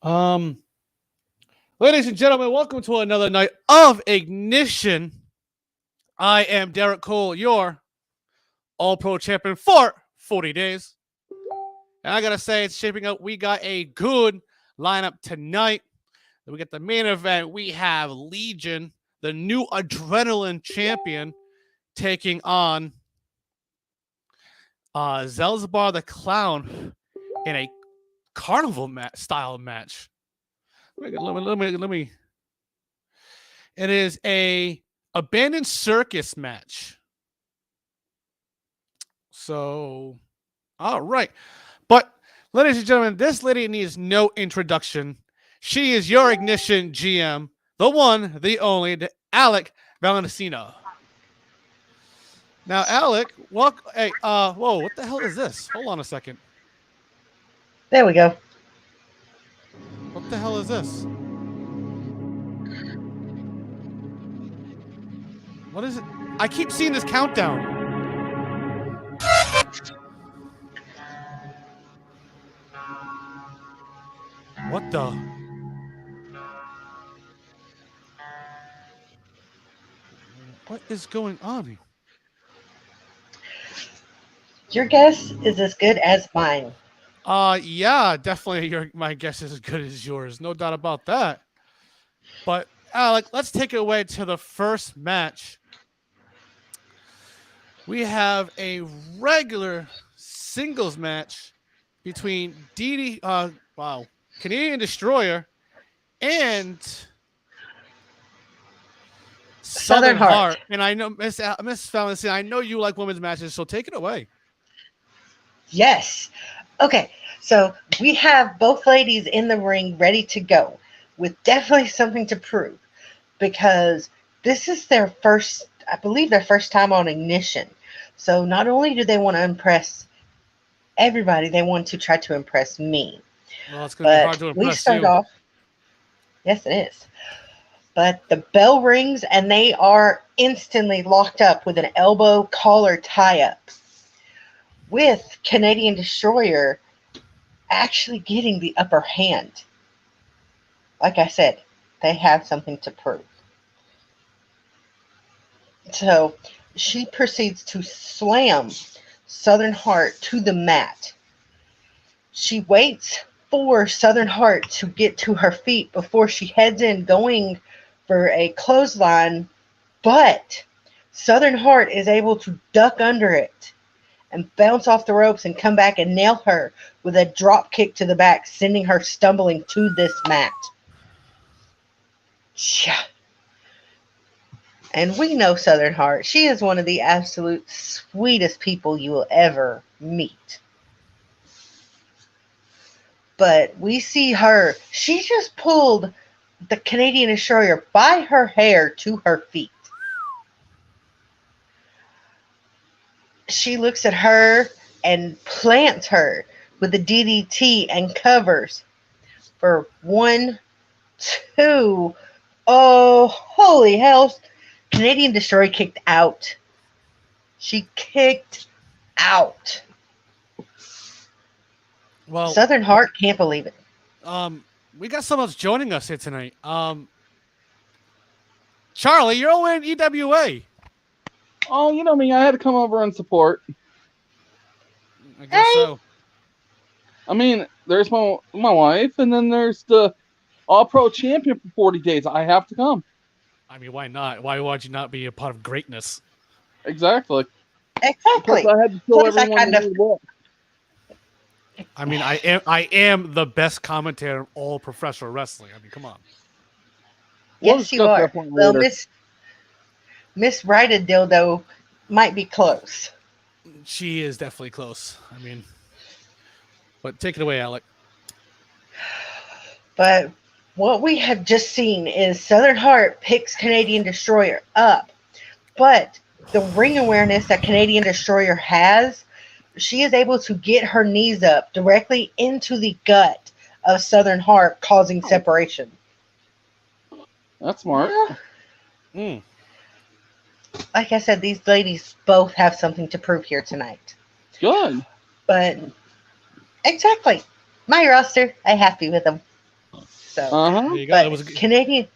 Um, Ladies and gentlemen, welcome to another night of Ignition. I am Derek Cole, your All Pro champion for 40 days. And I gotta say, it's shaping up. We got a good lineup tonight. We got the main event. We have Legion, the new Adrenaline champion, taking on Zelzbar the Clown in a carnival style match. Let me. It is a abandoned circus match. So, all right. But, ladies and gentlemen, this lady needs no introduction. She is your Ignition GM, the one, the only, the Alec Valentino. Now, Alec, whoa, what the hell is this? Hold on a second. There we go. What the hell is this? What is it? I keep seeing this countdown. What the? What is going on? Your guess is as good as mine. Yeah, definitely. My guess is as good as yours, no doubt about that. But Alec, let's take it away to the first match. We have a regular singles match between Canadian Destroyer and Southern Heart. And I know Miss Valentina, I know you like women's matches, so take it away. Yes. Okay, so we have both ladies in the ring ready to go with definitely something to prove because this is their first, I believe, their first time on Ignition. So not only do they want to impress everybody, they want to try to impress me. Well, it's going to be hard to impress we start you. off. Yes, it is. But the bell rings and they are instantly locked up with an elbow collar tie-up, with Canadian Destroyer actually getting the upper hand. Like I said, they have something to prove. So she proceeds to slam Southern Heart to the mat. She waits for Southern Heart to get to her feet before she heads in going for a clothesline, but Southern Heart is able to duck under it and bounce off the ropes and come back and nail her with a drop kick to the back, sending her stumbling to this mat. And we know Southern Heart. She is one of the absolute sweetest people you will ever meet. But we see her. She just pulled the Canadian Destroyer by her hair to her feet. She looks at her and plants her with the DDT and covers for 1, 2. Oh, holy hell. Canadian Destroyer kicked out. She kicked out. Well, Southern Heart can't believe it. We got someone else joining us here tonight. Charlie, you're all in EWA. Oh, you know me. I had to come over and support. I guess so. I mean, there's my wife, and then there's the All-Pro champion for 40 days. I have to come. I mean, why not? Why would you not be a part of greatness? Exactly. Exactly. Because I had to show everyone I mean, I am the best commentator in all professional wrestling. I mean, come on. Yes, you are. Well, Miss Rida Dildo might be close. She is definitely close. I mean, but take it away, Alec. But what we have just seen is Southern Heart picks Canadian Destroyer up. But the ring awareness that Canadian Destroyer has, she is able to get her knees up directly into the gut of Southern Heart, causing separation. That's smart. Like I said, these ladies both have something to prove here tonight. Good. But exactly. My roster, I'm happy with them. So, Uh-huh. There you go. but It was. Canadian,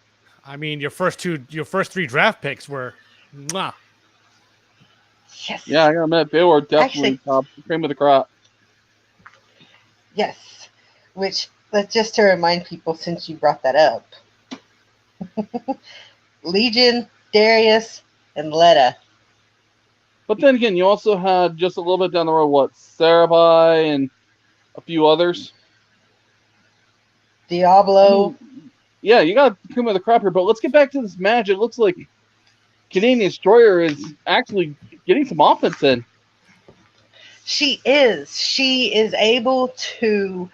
I mean, your first three draft picks were. Mwah. yes, Yeah, I gotta admit, they were definitely Actually- top cream of the crop. yes. Which, just to remind people, since you brought that up, Legion, Darius, and Letta. But then again, you also had just a little bit down the road, what, Sarabai and a few others. Diablo. Yeah, you got cream of the crop here, but let's get back to this match. It looks like Canadian Destroyer is actually getting some offense in. She is. She is able to.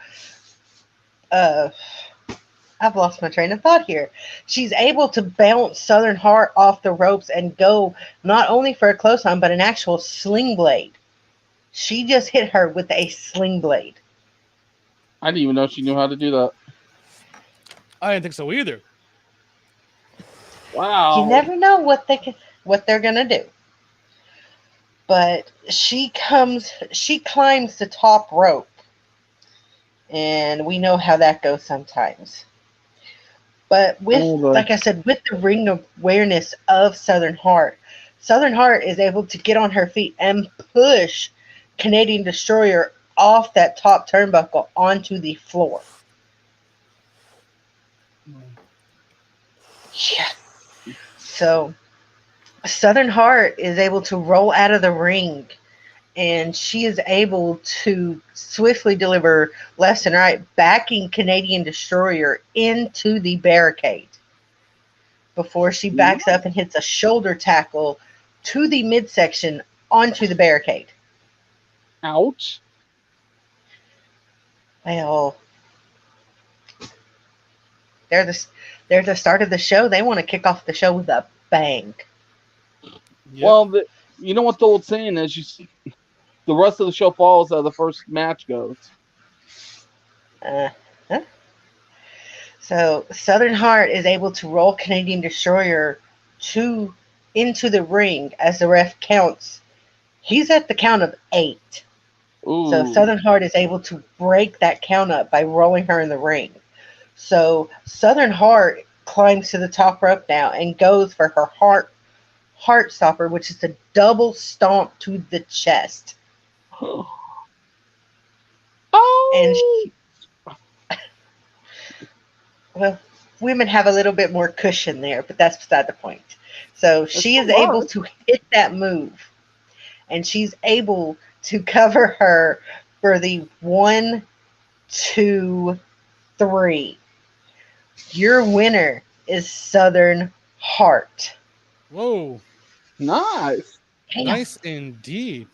I've lost my train of thought here. She's able to bounce Southern Heart off the ropes and go not only for a clothesline, but an actual sling blade. She just hit her with a sling blade. I didn't even know she knew how to do that. I didn't think so either. Wow. You never know what they're gonna do. But she climbs the top rope. And we know how that goes sometimes. But like I said, with the ring awareness of Southern Heart is able to get on her feet and push Canadian Destroyer off that top turnbuckle onto the floor. Yeah. So Southern Heart is able to roll out of the ring, and she is able to swiftly deliver left and right, backing Canadian Destroyer into the barricade before she backs up and hits a shoulder tackle to the midsection onto the barricade. Ouch. Well, they're the start of the show. They want to kick off the show with a bang. Yep. Well, you know what the old saying is, you see, the rest of the show follows how the first match goes. So Southern Heart is able to roll Canadian Destroyer into the ring as the ref counts. He's at the count of 8. Ooh. So Southern Heart is able to break that count up by rolling her in the ring. So Southern Heart climbs to the top rope now and goes for her heart stopper, which is a double stomp to the chest. Oh. And well, women have a little bit more cushion there, but that's beside the point. So she is able to hit that move, and she's able to cover her for the 1, 2, 3. Your winner is Southern Heart. Whoa. Nice. Nice indeed.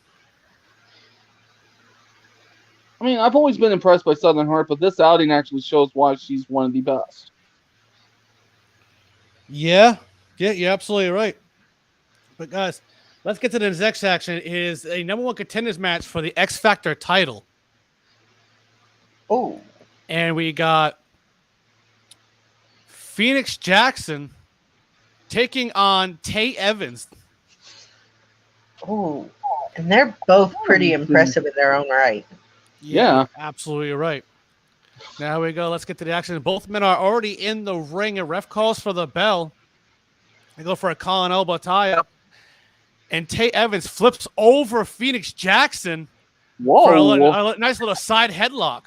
I mean, I've always been impressed by Southern Heart, but this outing actually shows why she's one of the best. Yeah, you're absolutely right. But guys, let's get to the next action. It is a number 1 contenders match for the X Factor title. Oh, And we got Phoenix Jackson taking on Tay Evans. oh, and they're both pretty impressive in their own right. Yeah. Absolutely right. Now we go. Let's get to the action. Both men are already in the ring. A ref calls for the bell. They go for a collar elbow tie-up. And Tay Evans flips over Phoenix Jackson for a nice little side headlock.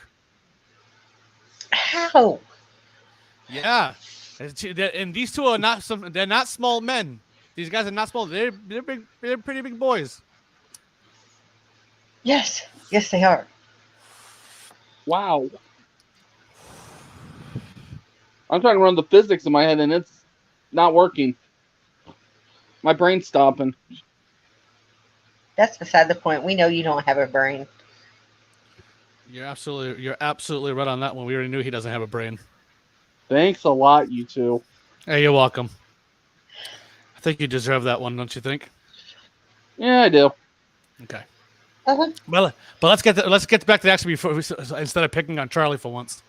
How? Yeah. And these two are they're not small men. These guys are not small. They're big. They're pretty big boys. Yes, they are. Wow. I'm trying to run the physics in my head, and it's not working. My brain's stopping. That's beside the point. We know you don't have a brain. You're absolutely right on that one. We already knew he doesn't have a brain. Thanks a lot, you two. Hey, you're welcome. I think you deserve that one, don't you think? Yeah, I do. Okay. Uh-huh. Well, but let's get back to the action instead of picking on Charlie for once.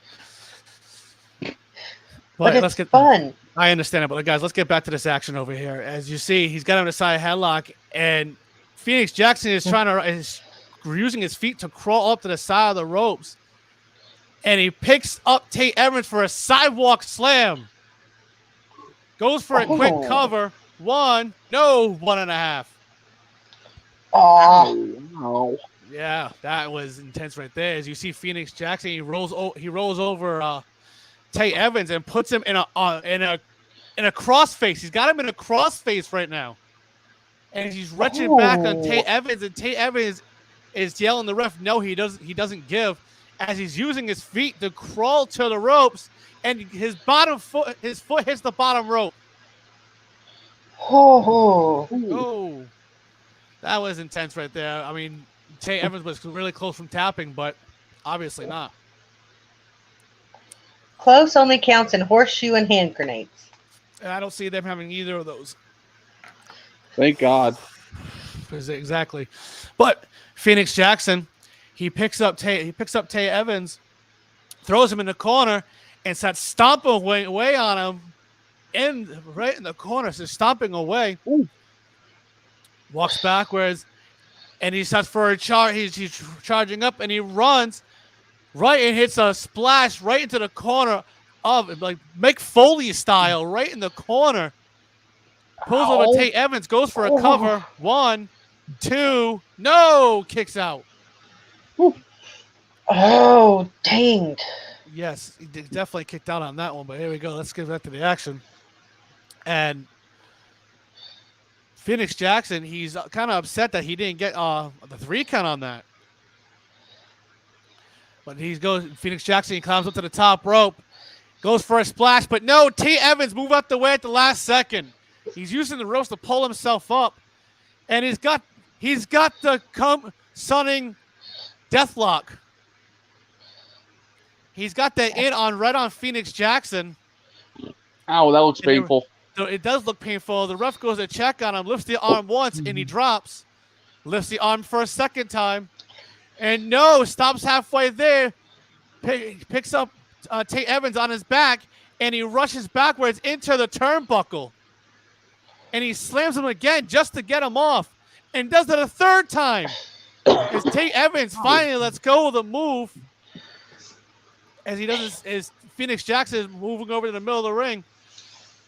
But let's it's get fun. I understand it, but guys, let's get back to this action over here. As you see, he's got him in a side headlock, and Phoenix Jackson is using his feet to crawl up to the side of the ropes, and he picks up Tate Evans for a sidewalk slam. Goes for a quick Oh. cover. 1.5. Oh, Wow. Yeah, that was intense right there. As you see Phoenix Jackson, he rolls over Tate Evans and puts him in a crossface. He's got him in a crossface right now, and he's retching back on Tate Evans, and Tate Evans is yelling the ref. No, he doesn't give, as he's using his feet to crawl to the ropes, and his foot hits the bottom rope. oh, Oh, that was intense right there. I mean, Tate Evans was really close from tapping, but obviously not. close only counts in horseshoe and hand grenades. And I don't see them having either of those. Thank God. Exactly. But Phoenix Jackson, he picks up Tate Evans, throws him in the corner, and starts stomping away on him right in the corner, so stomping away. Ooh. Walks backwards, and he starts for a charge. He's charging up, and he runs right and hits a splash right into the corner of, like, Mick Foley style, right in the corner. Pulls over Tate Evans, goes for a cover. 1, 2, no, kicks out. Oh, dang. Yes, he definitely kicked out on that one, but here we go. Let's get back to the action. And Phoenix Jackson, he's kind of upset that he didn't get the 3 count on that. But Phoenix Jackson, he climbs up to the top rope, goes for a splash, but no, Tate Evans moved out the way at the last second. He's using the ropes to pull himself up, and he's got the sunning deathlock. He's got that in on right on Phoenix Jackson. Ow, that looks painful. So it does look painful. The ref goes to check on him, lifts the arm once, and he drops. Lifts the arm for a second time. And no, stops halfway there. Picks up Tate Evans on his back, and he rushes backwards into the turnbuckle. And he slams him again just to get him off. And does it a third time. As Tate Evans finally lets go of the move. As he does as Phoenix Jackson is moving over to the middle of the ring.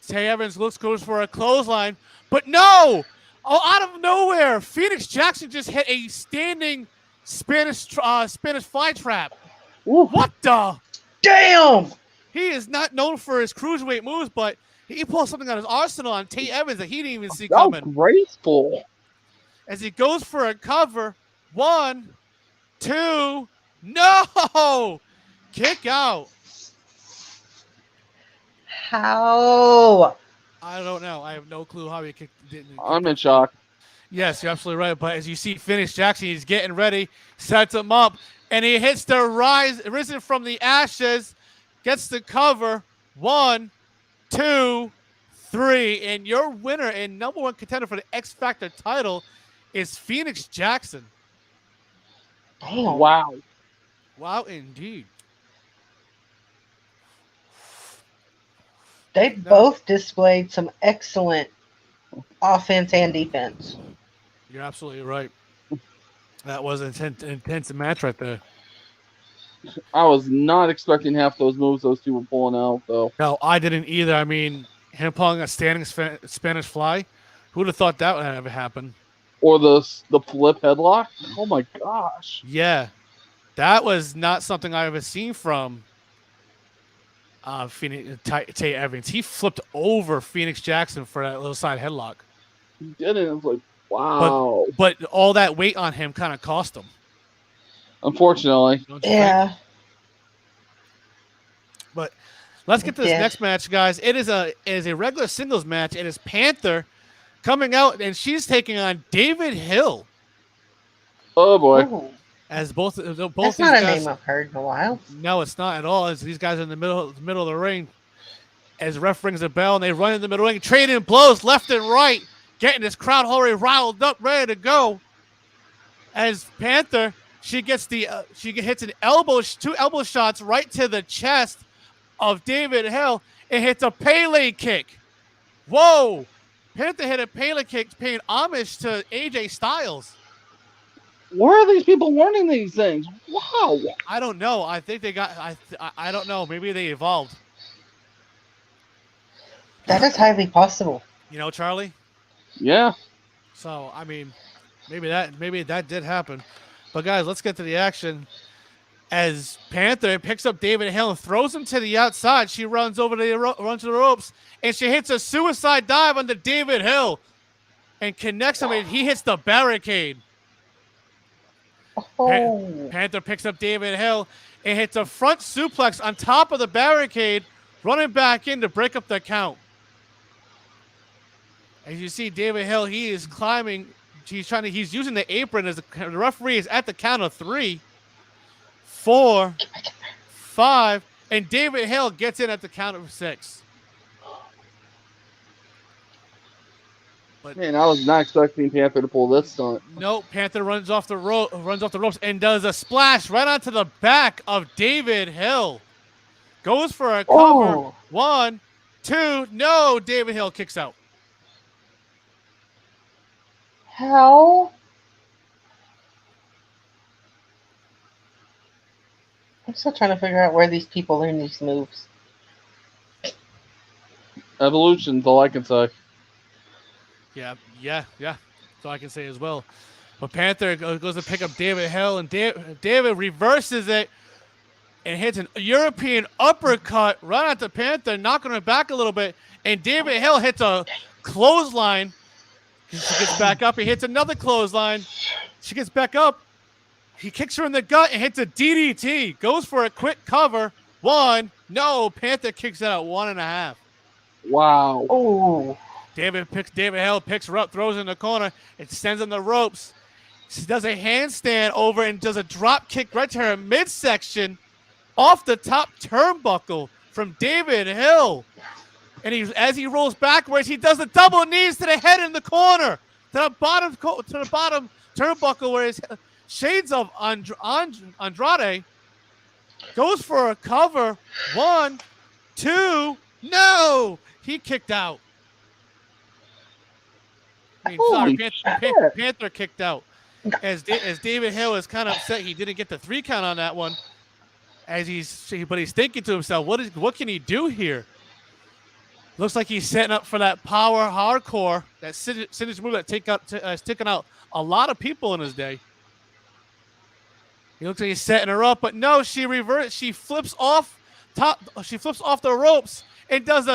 Tate Evans goes for a clothesline, but no! Oh, out of nowhere, Phoenix Jackson just hit a standing Spanish fly trap. Ooh. What the? Damn! He is not known for his cruiserweight moves, but he pulled something on his arsenal on Tate Evans that he didn't even see That was coming. graceful. As he goes for a cover, 1, 2, no! Kick out. How? I don't know. I have no clue how he didn't. I'm in shock. Yes, you're absolutely right. But as you see, Phoenix Jackson, he's getting ready, sets him up, and he hits the risen from the ashes, gets the cover. 1, 2, 3, and your winner and number 1 contender for the X Factor title is Phoenix Jackson. Damn. Wow. Wow, indeed. They both displayed some excellent offense and defense. You're absolutely right. That was an intense match right there. I was not expecting half those moves those two were pulling out, though. No, I didn't either. I mean, him pulling a standing Spanish fly. Who would have thought that would ever happen? Or the flip headlock. Oh my gosh. Yeah, that was not something I ever seen from Tate Evans. He flipped over Phoenix Jackson for that little side headlock. He did it. It was like, wow. But all that weight on him kind of cost him. Unfortunately. Don't you think? Yeah. But let's get to this Yeah. next match, guys. It is a regular singles match. It is Panther coming out, and she's taking on David Hill. Oh boy. Ooh, As both that's these not a guys, name I've heard in a while. No, it's not at all. As these guys are in the middle of the ring, as the ref rings a bell and they run in the middle of the ring, trading blows left and right, getting this crowd already riled up, ready to go. As Panther, she hits an two elbow shots right to the chest of David Hill and hits a Pele kick. Whoa! Panther hit a Pele kick, paying homage to AJ Styles. Where are these people learning these things? Wow. I don't know. I think they got. I don't know. Maybe they evolved. That is highly possible. You know, Charlie. Yeah. So I mean, maybe that did happen. But guys, let's get to the action. As Panther picks up David Hill and throws him to the outside, she runs over to the ropes and she hits a suicide dive onto David Hill and connects him. And he hits the barricade. Oh, Panther picks up David Hill and hits a front suplex on top of the barricade, running back in to break up the count. As you see, David Hill, he is climbing. He's using the apron as the referee is at the count of 3, 4, 5, and David Hill gets in at the count of 6. Man, I was not expecting Panther to pull this stunt. Nope, Panther runs off the ropes and does a splash right onto the back of David Hill. Goes for a cover. Oh. 1, 2, no, David Hill kicks out. how? I'm still trying to figure out where these people learn these moves. Evolution's all I can say. Yeah. That's all I can say as well. But Panther goes to pick up David Hill, and David reverses it and hits an European uppercut right at the Panther, knocking her back a little bit. And David Hill hits a clothesline. She gets back up. He hits another clothesline. She gets back up. He kicks her in the gut and hits a DDT. Goes for a quick cover. 1. No, Panther kicks out at 1.5. Wow. Oh, David Hill picks her up, throws her in the corner, and sends on the ropes. She does a handstand over and does a drop kick right to her midsection off the top turnbuckle from David Hill. And as he rolls backwards, he does the double knees to the head in the corner, to the bottom turnbuckle where his shades of Andrade goes for a cover. 1, 2, no, he kicked out. Holy Panther kicked out. As David Hill is kind of upset, he didn't get the 3 count on that one. But he's thinking to himself, what can he do here? Looks like he's setting up for that power hardcore, that signature move that has taken out a lot of people in his day. He looks like he's setting her up, but no, she flips off the ropes and does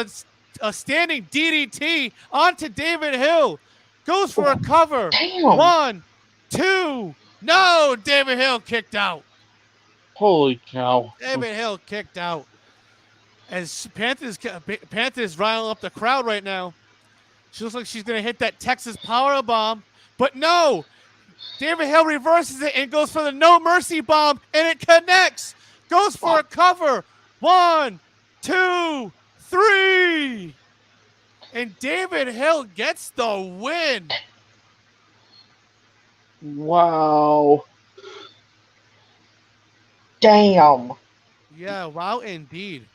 a standing DDT onto David Hill. Goes for a cover. damn. 1, 2, no, David Hill kicked out. Holy cow. David Hill kicked out. As Panther's riling up the crowd right now. She looks like she's going to hit that Texas power bomb. But no! David Hill reverses it and goes for the no mercy bomb, and it connects. Goes for a cover. 1, 2, 3. And David Hill gets the win. Wow. Damn. Yeah, wow, indeed.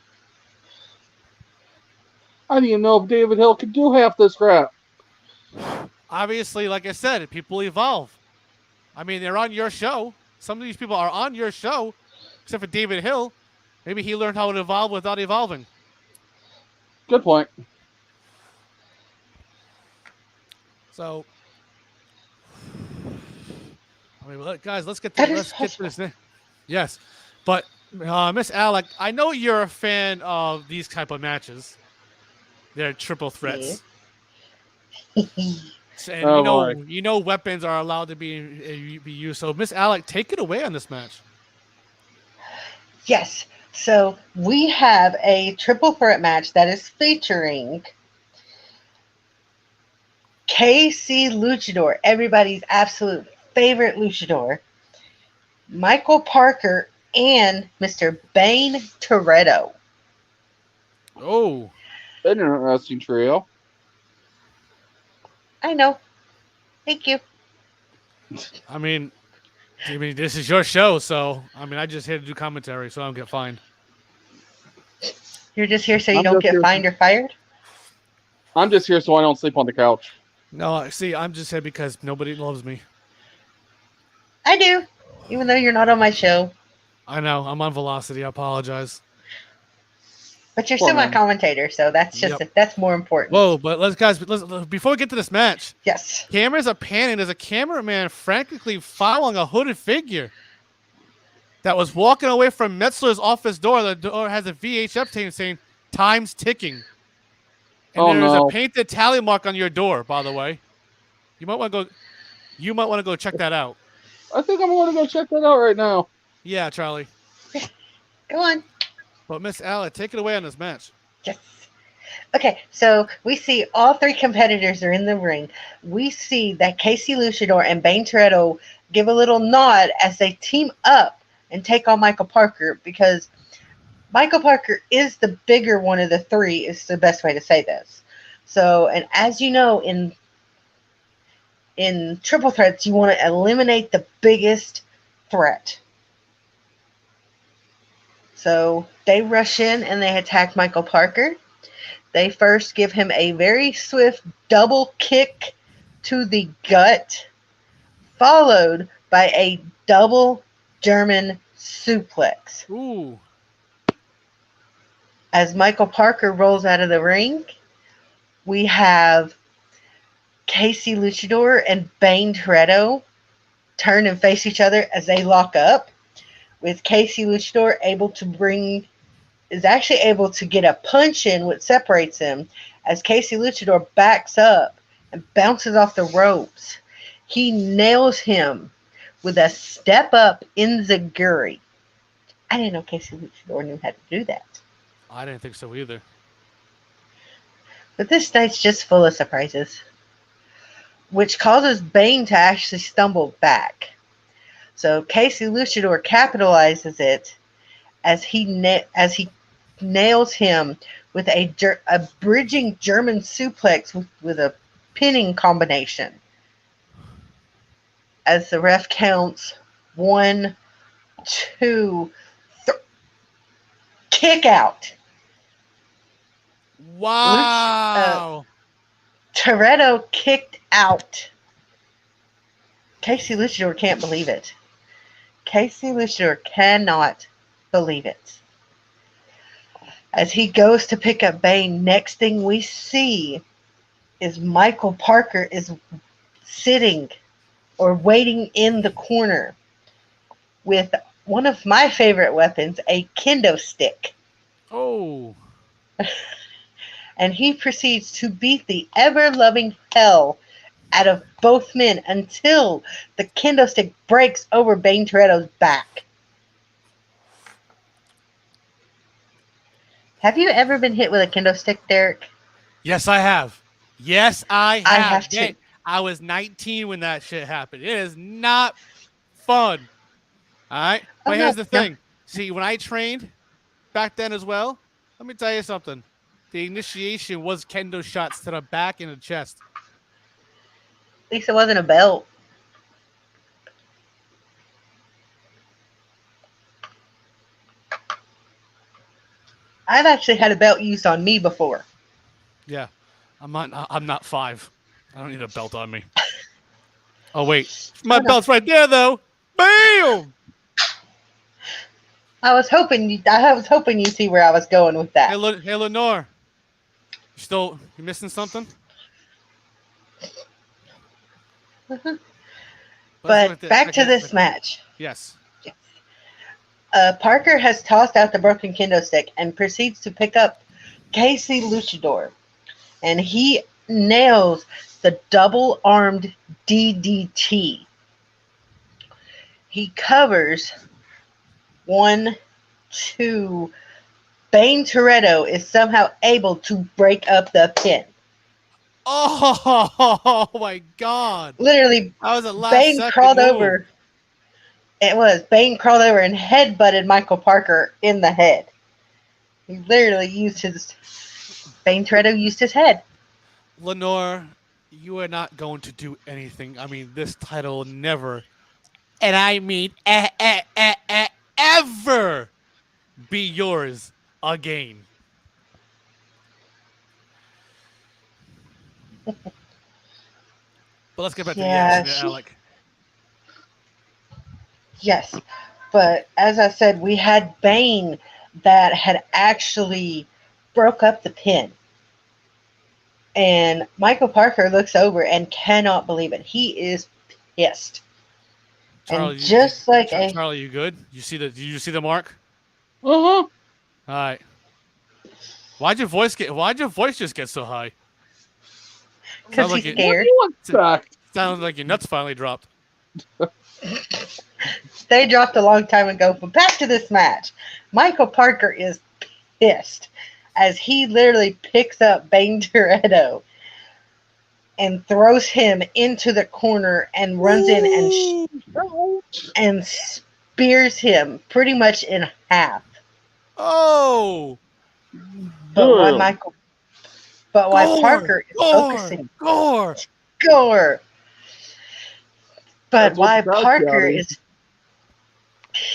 I didn't even know if David Hill could do half this crap. Obviously, like I said, people evolve. I mean, they're on your show. Some of these people are on your show, except for David Hill. Maybe he learned how to evolve without evolving. Good point. So, I mean, guys, let's get That to is this. Yes, but Miss Alec, I know you're a fan of these type of matches. They're triple threats, and Oh, you know weapons are allowed to be used. So, Miss Alec, take it away on this match. Yes. So we have a triple threat match that is featuring KC Luchador, everybody's absolute favorite luchador, Michael Parker, and Mr. Bane Toretto. Oh, An interesting trio. I know. Thank you. I mean, this is your show, so I just here to do commentary, so I don't get fined. You're just here so you I'm don't just get here- fined or fired? I'm just here so I don't sleep on the couch. No, see, I'm just here because nobody loves me. I do, even though you're not on my show. I know I'm on Velocity. I apologize. But you're Poor still my man. commentator, so that's just Yep. that's more important. Whoa, but let's before we get to this match, Yes. cameras are panning. There's a cameraman frantically following a hooded figure that was walking away from Metzler's office door. The door has a VHF tape saying "Time's ticking," and Oh there is a no. painted tally mark on your door. By the way, you might want to go. You might want to go check that out. I think I'm going to go check that out right now. Yeah, Charlie. Go on. But Miss Alec, take it away on this match. Yes. Okay, so we see all three competitors are in the ring. We see that Casey Luchador and Bane Toretto give a little nod as they team up and take on Michael Parker, because Michael Parker is the bigger one of the three, is the best way to say this. So, and as you know, in triple threats, you want to eliminate the biggest threat. So they rush in and they attack Michael Parker. They first give him a very swift double kick to the gut, followed by a double German suplex. Ooh. As Michael Parker rolls out of the ring, we have Casey Luchador and Bane Toretto turn and face each other as they lock up, with Casey Luchador is actually able to get a punch in, which separates him, as Casey Luchador backs up and bounces off the ropes. He nails him with a step up enziguri. I didn't know Casey Luchador knew how to do that. I didn't think so either. But this night's just full of surprises, which causes Bane to actually stumble back. So Casey Luchador capitalizes it as he nails him with a bridging German suplex with a pinning combination. As the ref counts 1, 2, 3, kick out. Wow. Toretto kicked out. Casey Luchador can't believe it. Casey Luchador cannot believe it. As he goes to pick up Bane, next thing we see is Michael Parker is sitting or waiting in the corner with one of my favorite weapons, a kendo stick. Oh. And he proceeds to beat the ever-loving hell out of both men until the kendo stick breaks over Bane Toretto's back. Have you ever been hit with a kendo stick, Derek? Yes, I have. Yes, I have. I have too. Dang, I was 19 when that shit happened. It is not fun. All right. But Oh, here's no, the thing. See, when I trained back then as well, let me tell you something. The initiation was kendo shots to the back and the chest. At least it wasn't a belt. I've actually had a belt used on me before. Yeah. I'm not 5. I don't need a belt on me. Oh wait. My belt's right there though. Bam! I was hoping you'd see where I was going with that. Hey Lenore. You missing something? But back to this match. Yes. Parker has tossed out the broken kendo stick and proceeds to pick up Casey Luchador. And he nails the double-armed DDT. He covers 1, 2. Bane Toretto is somehow able to break up the pin. Oh my God! Literally, That was a last Bane second crawled move. over. Bane crawled over and headbutted Michael Parker in the head. He literally Bane Toretto used his head. Lenore, you are not going to do anything. I mean, this title will never, and I mean ever, be yours again. But let's get back to the action, Alec. Yes, but as I said, we had Bane that had actually broke up the pin. And Michael Parker looks over and cannot believe it. He is pissed. And Charlie, just like a, Charlie, you good? Did you see the mark? Uh huh. All right. Why'd your voice just get so high? because Sounds he's like What do scared. you expect? sounds like your nuts finally dropped. They dropped a long time ago. But back to this match. Michael Parker is pissed as he literally picks up Bane Toretto and throws him into the corner and runs in and spears him pretty much in half. Oh, But why Good. Michael? But why Parker is focusing gore. score? But That's what why the crowd's Parker shouting. is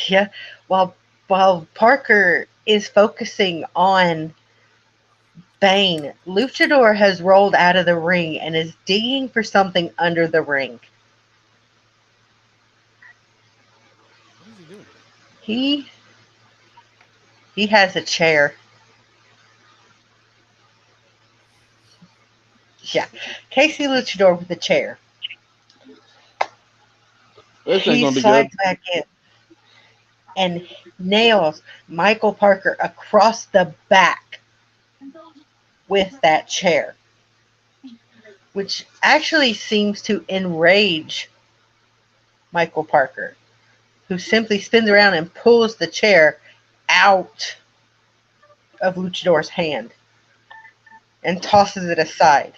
yeah, while Parker is focusing on Bane, Luchador has rolled out of the ring and is digging for something under the ring. What is he doing? He has a chair. Yeah, Casey Luchador with a chair. This ain't He gonna be good. slides back in and nails Michael Parker across the back with that chair, which actually seems to enrage Michael Parker, who simply spins around and pulls the chair out of Luchador's hand and tosses it aside.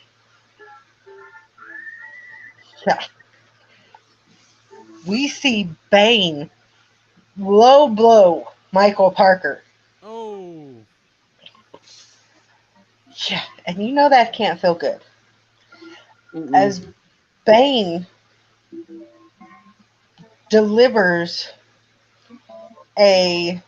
Yeah. We see Bane low blow Michael Parker. Oh, Yeah, and you know that can't feel good. Mm-mm. As Bane delivers a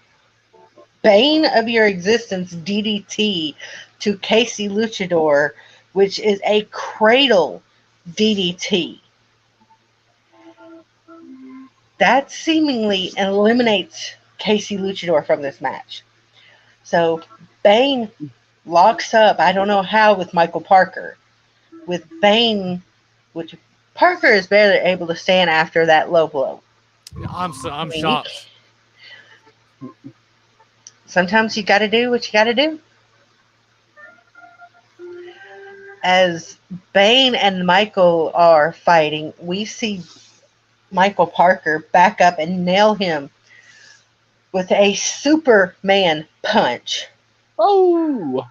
Bane of Your Existence DDT to Casey Luchador, which is a cradle DDT. That seemingly eliminates Casey Luchador from this match. So Bane locks up, I don't know how, with Michael Parker. With Bane, which Parker is barely able to stand after that low blow. yeah, I'm I mean, shocked. sometimes you got to do what you got to do. As Bane and Michael are fighting, we see Michael Parker back up and nail him with a Superman punch. Oh.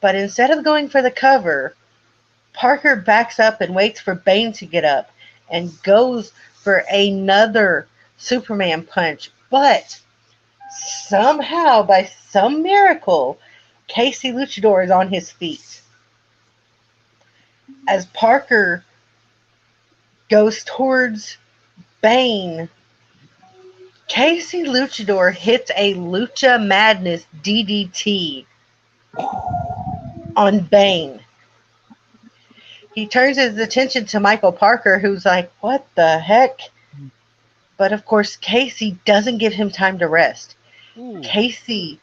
But instead of going for the cover, Parker backs up and waits for Bane to get up and goes for another Superman punch. But somehow, by some miracle, Casey Luchador is on his feet. As Parker goes towards Bane, Casey Luchador hits a Lucha Madness DDT on Bane. He turns his attention to Michael Parker, who's like, what the heck? But of course, Casey doesn't give him time to rest. Ooh. Casey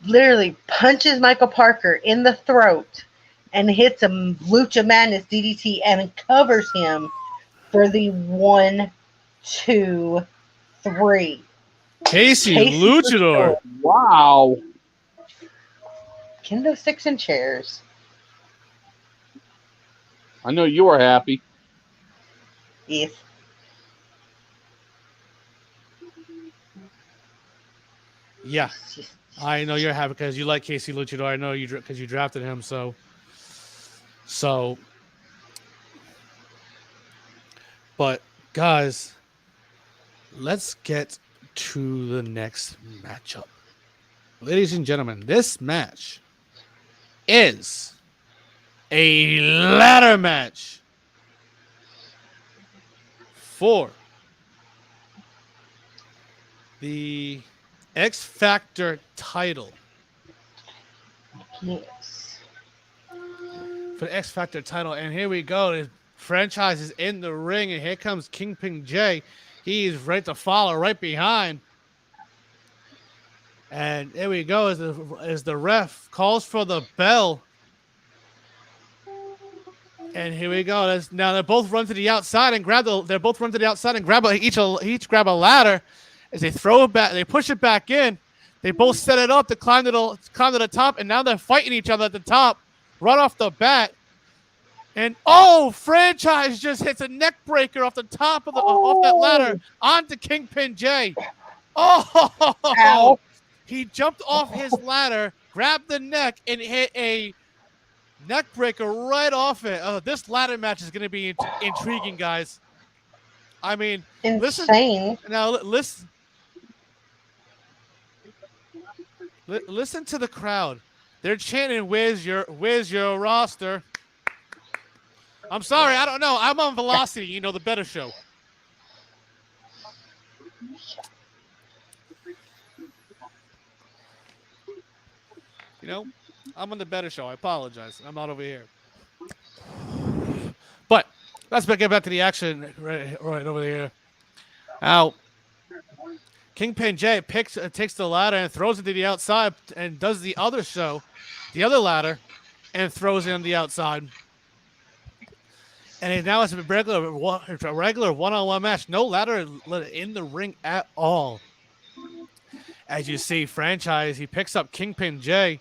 literally punches Michael Parker in the throat and hits a Lucha Madness DDT and covers him for the 1, 2, 3. Casey Casey Luchador. Wow. Kendo sticks and chairs. I know you are happy. Yes. Yeah, I know you're happy because you like Casey Luchador. I know you because you drafted him. So, but guys, let's get to the next matchup. Ladies and gentlemen, this match is a ladder match for the X Factor title. Yes. For the X Factor title, and here we go. Franchise is in the ring, and here comes Kingpin Jay. He is ready to follow right behind. And there we go as the ref calls for the bell. And here we go. Now they both run to the outside and grab each grab a ladder as they throw it back. They push it back in. They both set it up to climb to the top, and now they're fighting each other at the top right off the bat. And Franchise just hits a neck breaker off the top of off that ladder onto Kingpin Jay. Ow. He jumped off his ladder, grabbed the neck, and hit a neck breaker right off it. This ladder match is going to be intriguing, guys. I mean, insane. Listen to the crowd. They're chanting, "Where's your roster?" I'm sorry, I don't know. I'm on Velocity, the better show. I'm on the better show. I apologize. I'm not over here. But let's get back to the action right over here. Now, Kingpin Jay takes the ladder and throws it to the outside and does the other ladder, and throws it on the outside. And now it's a regular one-on-one match. No ladder in the ring at all. As you see, Franchise, he picks up Kingpin Jay.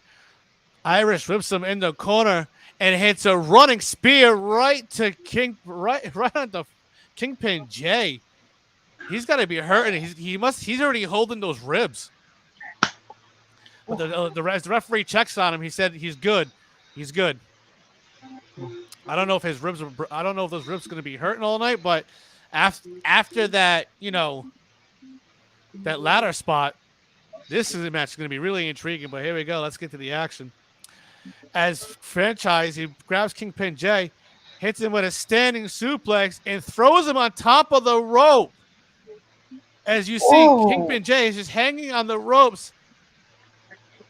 Irish whips him in the corner and hits a running spear right onto Kingpin Jay. He's got to be hurting. He's already holding those ribs. But the referee checks on him. He said he's good. He's good. I don't know if those ribs are going to be hurting all night, but after that, that ladder spot, this is a match going to be really intriguing. But here we go. Let's get to the action. As Franchise, he grabs Kingpin Jay, hits him with a standing suplex, and throws him on top of the rope. As you see, Kingpin Jay is just hanging on the ropes.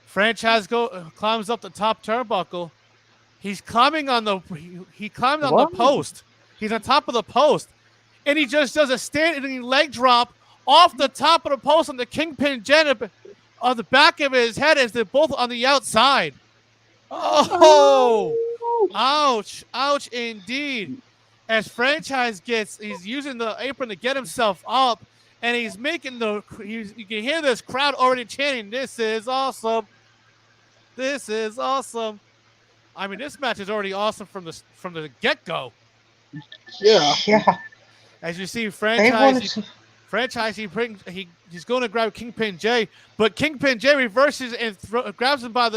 Franchise climbs up the top turnbuckle. He's climbing on the post. He's on top of the post, and he just does a standing leg drop off the top of the post on the Kingpin Jay on the back of his head as they're both on the outside. Ouch indeed. As Franchise he's using the apron to get himself up, and he's making you can hear this crowd already chanting, "This is awesome. This is awesome." I mean, this match is already awesome from the get-go. Yeah. As you see, Franchise, he's going to grab Kingpin Jay, but Kingpin Jay reverses and grabs him by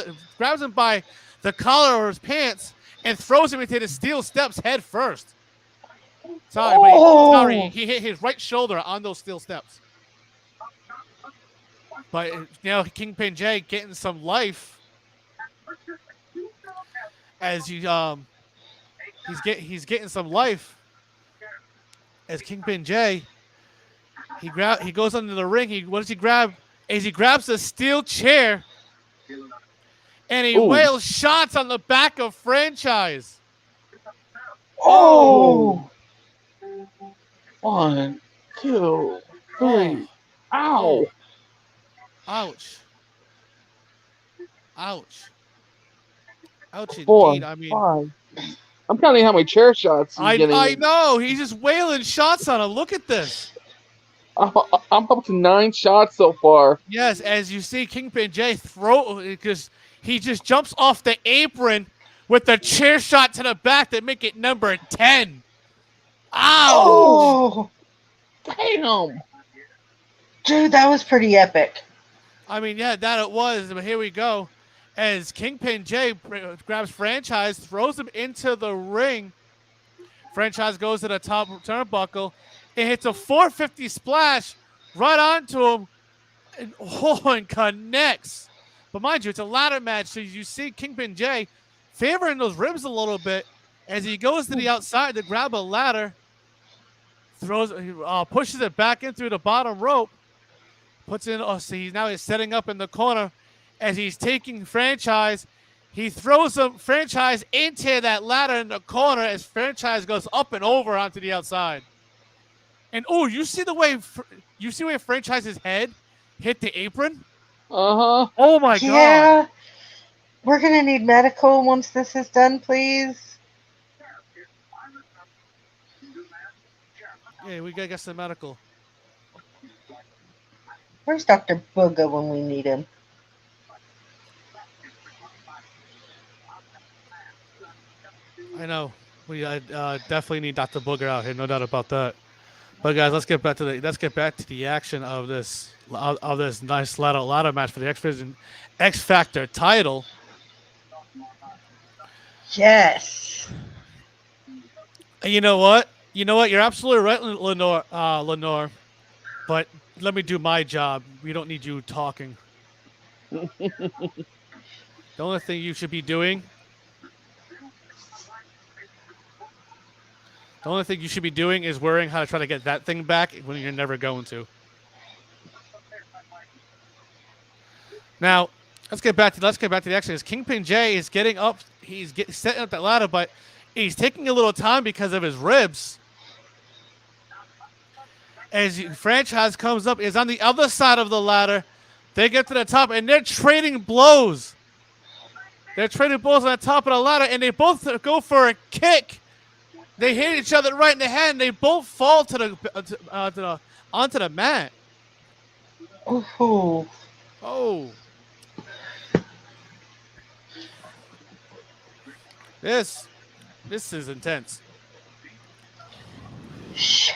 the collar of his pants and throws him into the steel steps head first. Sorry, he hit his right shoulder on those steel steps. But Kingpin Jay getting some life as he's getting some life as Kingpin Jay. He goes under the ring. What does he grab? He grabs a steel chair and he wails shots on the back of Franchise. Oh! 1, 2, 3. Ow! Ouch! Ouch 4, indeed. I mean, 5. I'm counting how many chair shots he's getting. I know. He's just wailing shots on him. Look at this. I'm up to 9 shots so far. Yes, as you see Kingpin Jay because he just jumps off the apron with the chair shot to the back that make it number 10. Ow! Oh, Damn! dude, that was pretty epic. I mean, yeah, that it was. But here we go. As Kingpin Jay grabs Franchise, throws him into the ring. Franchise goes to the top turnbuckle. It hits a 450 splash right onto him and connects. But mind you, it's a ladder match, so you see Kingpin Jay favoring those ribs a little bit as he goes to the outside to grab a ladder, pushes it back in through the bottom rope, puts in. So he's setting up in the corner as he's taking Franchise. He throws him Franchise into that ladder in the corner as Franchise goes up and over onto the outside. And you see the way Franchise's head hit the apron? Uh-huh. Oh my god. Yeah. We're going to need medical once this is done, please. Yeah, we gotta get some medical. Where's Dr. Booga when we need him? I know. We definitely need Dr. Booger out here, no doubt about that. But guys, let's get back to the action of this nice ladder match for the X Factor title. Yes. And you know what? You're absolutely right, Lenore. But let me do my job. We don't need you talking. The only thing you should be doing. The only thing you should be doing is worrying how to try to get that thing back when you're never going to. Now, let's get back to the action. As Kingpin Jay is getting up, setting up that ladder, but he's taking a little time because of his ribs. As Franchise comes up, is on the other side of the ladder. They get to the top, and they're trading blows. They're trading blows on the top of the ladder, and they both go for a kick. They hit each other right in the head, and they both fall onto the mat. Ooh. Oh. This is intense. Shh.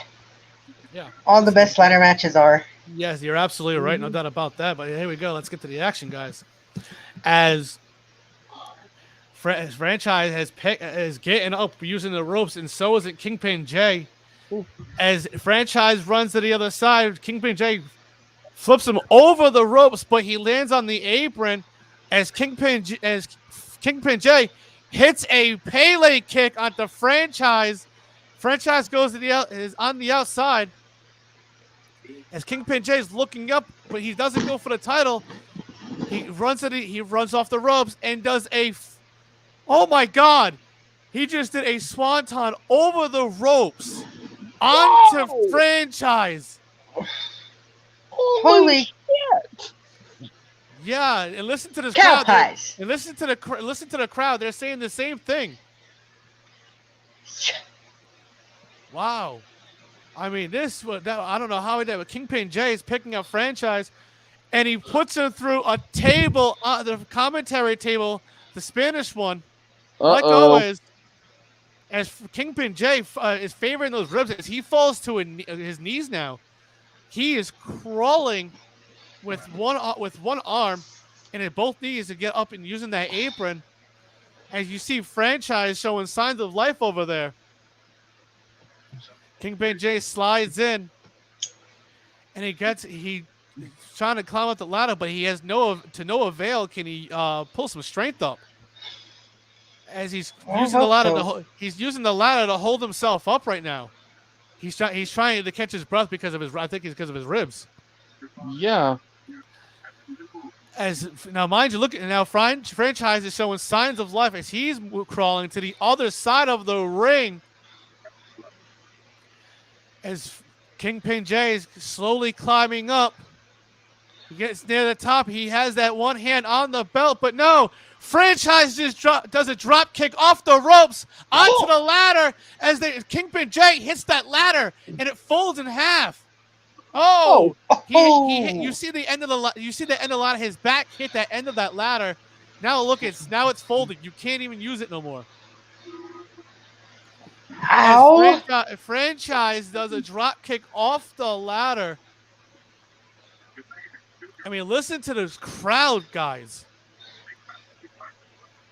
Yeah. All the best ladder matches are. Yes, you're absolutely right. No doubt about that. But here we go. Let's get to the action, guys. As Franchise is getting up using the ropes, and so is it Kingpin Jay. As Franchise runs to the other side, Kingpin Jay flips him over the ropes, but he lands on the apron as Kingpin Jay hits a Pele kick onto Franchise. Franchise is on the outside as Kingpin Jay is looking up, but he doesn't go for the title. He runs off the ropes and does oh my God! He just did a swanton over the ropes onto Franchise. Holy shit! Yeah, and listen to this cow crowd. pies. And listen to the crowd. They're saying the same thing. Wow. I mean, I don't know how he did, but Kingpin Jay is picking up Franchise, and he puts him through a table, the commentary table, the Spanish one. Like always, as Kingpin Jay is favoring those ribs, as he falls to his knees now. He is crawling with one arm and in both knees to get up and using that apron. As you see Franchise showing signs of life over there. Kingpin Jay slides in, and he's trying to climb up the ladder, but he has no avail. Can he pull some strength up? As he's using the ladder to hold himself up right now. He's trying to catch his breath because of his ribs. Yeah. As now, mind you, Franchise is showing signs of life as he's crawling to the other side of the ring. As Kingpin Jay is slowly climbing up, he gets near the top. He has that one hand on the belt, but no. Franchise just does a drop kick off the ropes onto the ladder as Kingpin Jay hits that ladder and it folds in half. You see the end of the ladder. His back hit that end of that ladder. Now it's folded. You can't even use it no more. Ow! Franchise does a drop kick off the ladder. I mean, listen to this crowd, guys.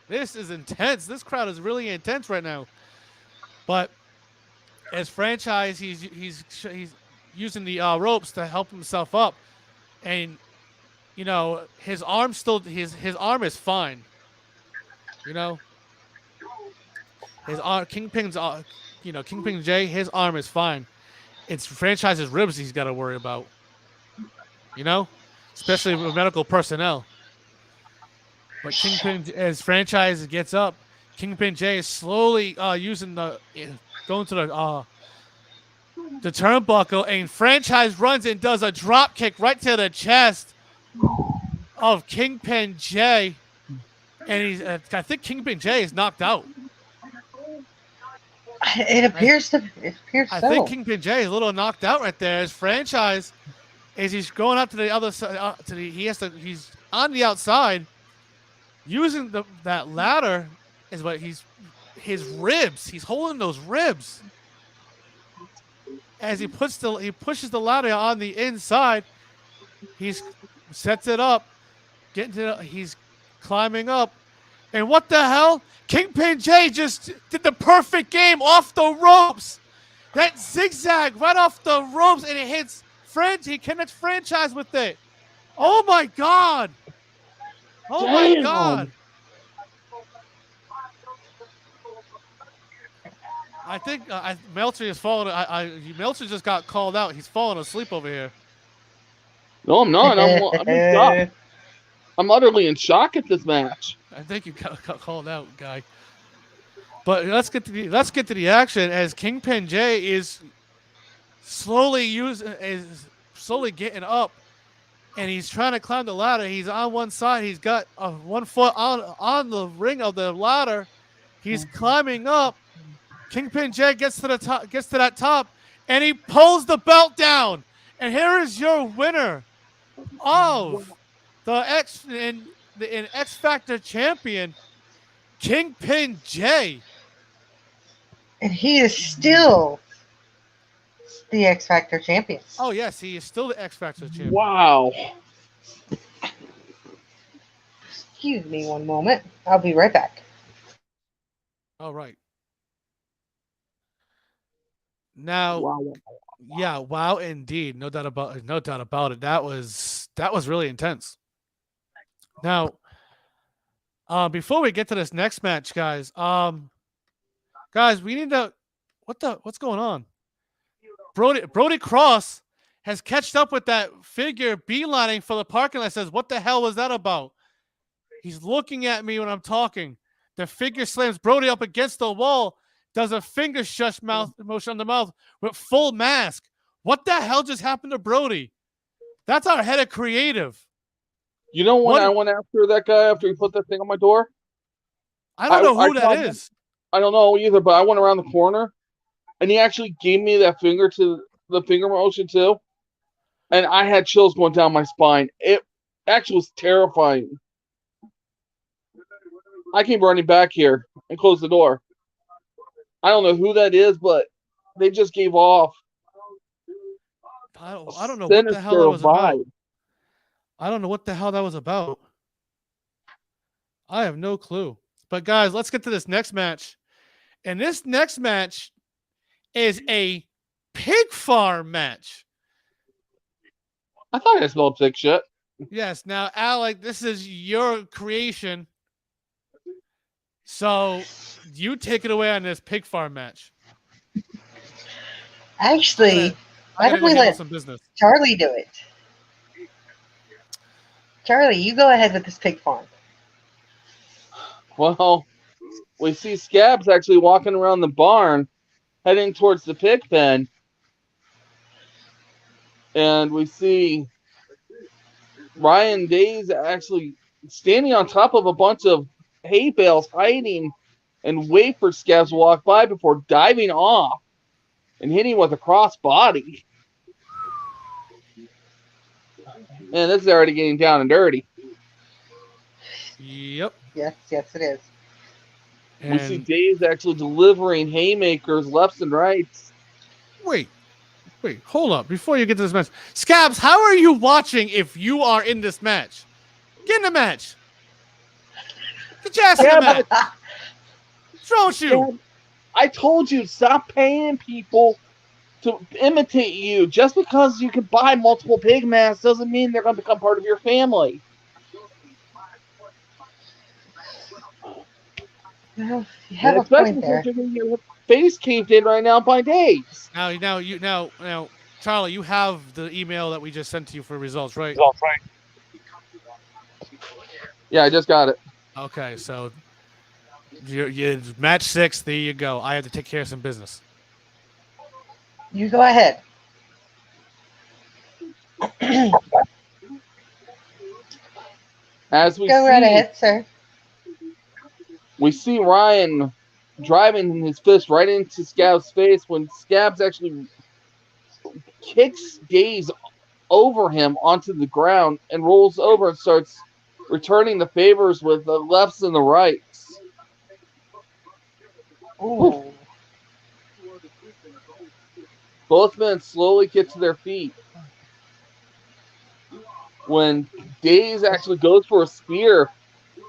This is intense. This crowd is really intense right now. But as Franchise, he's using the ropes to help himself up, and his arm his arm is fine. Kingpin Jay, his arm is fine. It's Franchise's ribs he's got to worry about. Especially with medical personnel. But Kingpin, as franchise gets up, Kingpin J is slowly using going to the turnbuckle, and franchise runs and does a drop kick right to the chest of Kingpin J, and he's I think Kingpin J is knocked out. It appears so. I think Kingpin J is a little knocked out right there. His franchise, as he's going up to the other side, he's on the outside, using that ladder is what his ribs. He's holding those ribs as he pushes the ladder on the inside. He sets it up, he's climbing up, and what the hell? Kingpin J just did the perfect game off the ropes. That zigzag right off the ropes, and it hits he connects franchise with it. Oh my God! Oh my God! I think Meltzer is falling. Meltzer just got called out. He's falling asleep over here. No, I'm not. I'm in shock. I'm utterly in shock at this match. I think you got called out, guy. But let's get to the action as Kingpin J is slowly getting up, and he's trying to climb the ladder. He's on one side. He's got one foot on the ring of the ladder. He's climbing up. Kingpin J gets to that top, and he pulls the belt down. And here is your winner of the X Factor champion, Kingpin J. And he is still the X Factor champion. Oh yes, he is still the X Factor champion. Wow. Excuse me one moment. I'll be right back. All right. Now, wow, indeed, no doubt about it. That was really intense. Now, before we get to this next match, guys, we need to what's going on? Brody Cross has catched up with that figure beelining for the parking lot. Says, "What the hell was that about?" He's looking at me when I'm talking. The figure slams Brody up against the wall. Does a finger shush motion on the mouth with full mask. What the hell just happened to Brody? That's our head of creative. You know when I went after that guy after he put that thing on my door? I don't know who that is. I don't know either, but I went around the corner, and he actually gave me that finger motion too, and I had chills going down my spine. It actually was terrifying. I came running back here and closed the door. I don't know who that is, but they just gave off. I don't know what the hell that was about. I don't know what the hell that was about. I have no clue. But guys, let's get to this next match. And this next match is a pig farm match. I thought I smelled pig shit. Yes. Now, Alec, this is your creation. So you take it away on this pig farm match. Actually, why don't we let Charlie do it? Charlie, you go ahead with this pig farm. Well, we see Scabs actually walking around the barn, heading towards the pig pen. And we see Ryan Days actually standing on top of a bunch of hay bales, hiding and wait for Scabs to walk by before diving off and hitting with a cross body. And this is already getting down and dirty. Yep. Yes, it is. We see Days actually delivering haymakers left and right. Wait, hold up. Before you get to this match, Scabs, how are you watching if you are in this match? Get in the match. Get your ass in the match. What's wrong with you? I told you, stop paying people to imitate you. Just because you can buy multiple pig masks doesn't mean they're going to become part of your family. Well, you have a point there. Your face caved in right now by Days. Now, Charlie, you have the email that we just sent to you for results, right? Yeah, I just got it. Okay, so you match 6. There you go. I have to take care of some business. You go ahead. As we Go right see, ahead, sir. we see Ryan driving his fist right into Scab's face when Scabs actually kicks Days over him onto the ground and rolls over and starts returning the favors with the lefts and the rights. Whew. Ooh. Both men slowly get to their feet. When Days actually goes for a spear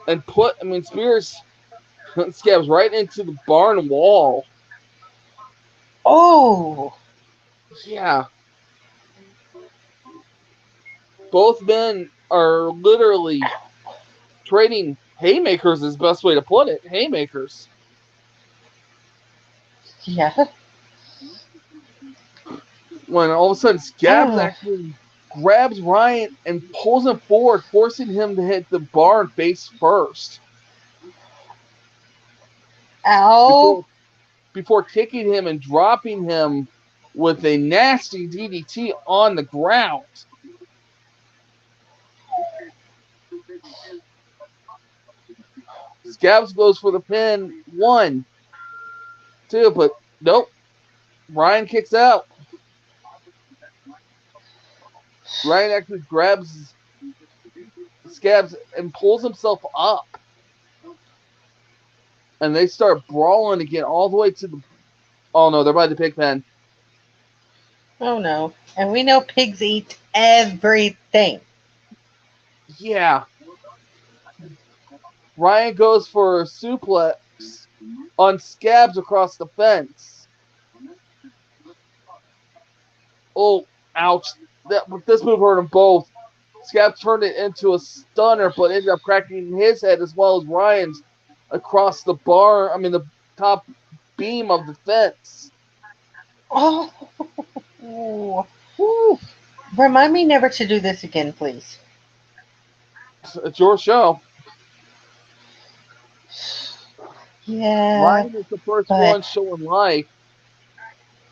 and spears Scabs right into the barn wall. Oh. Yeah. Both men are literally trading haymakers is the best way to put it. Haymakers. Yeah. When all of a sudden Scabs Oh. actually grabs Ryan and pulls him forward, forcing him to hit the barn face first. Ow. Before kicking him and dropping him with a nasty DDT on the ground. Scabs goes for the pin. 1, 2, but nope. Ryan kicks out. Ryan actually grabs Scabs and pulls himself up. And they start brawling again all the way to the... Oh no, they're by the pig pen. Oh no. And we know pigs eat everything. Yeah. Ryan goes for a suplex on Scabs across the fence. Oh, ouch. This move hurt them both. Scabs turned it into a stunner, but ended up cracking his head as well as Ryan's across the the top beam of the fence. Oh. Woo. Remind me never to do this again, please. It's your show. Yeah. Ryan is the first but one showing life,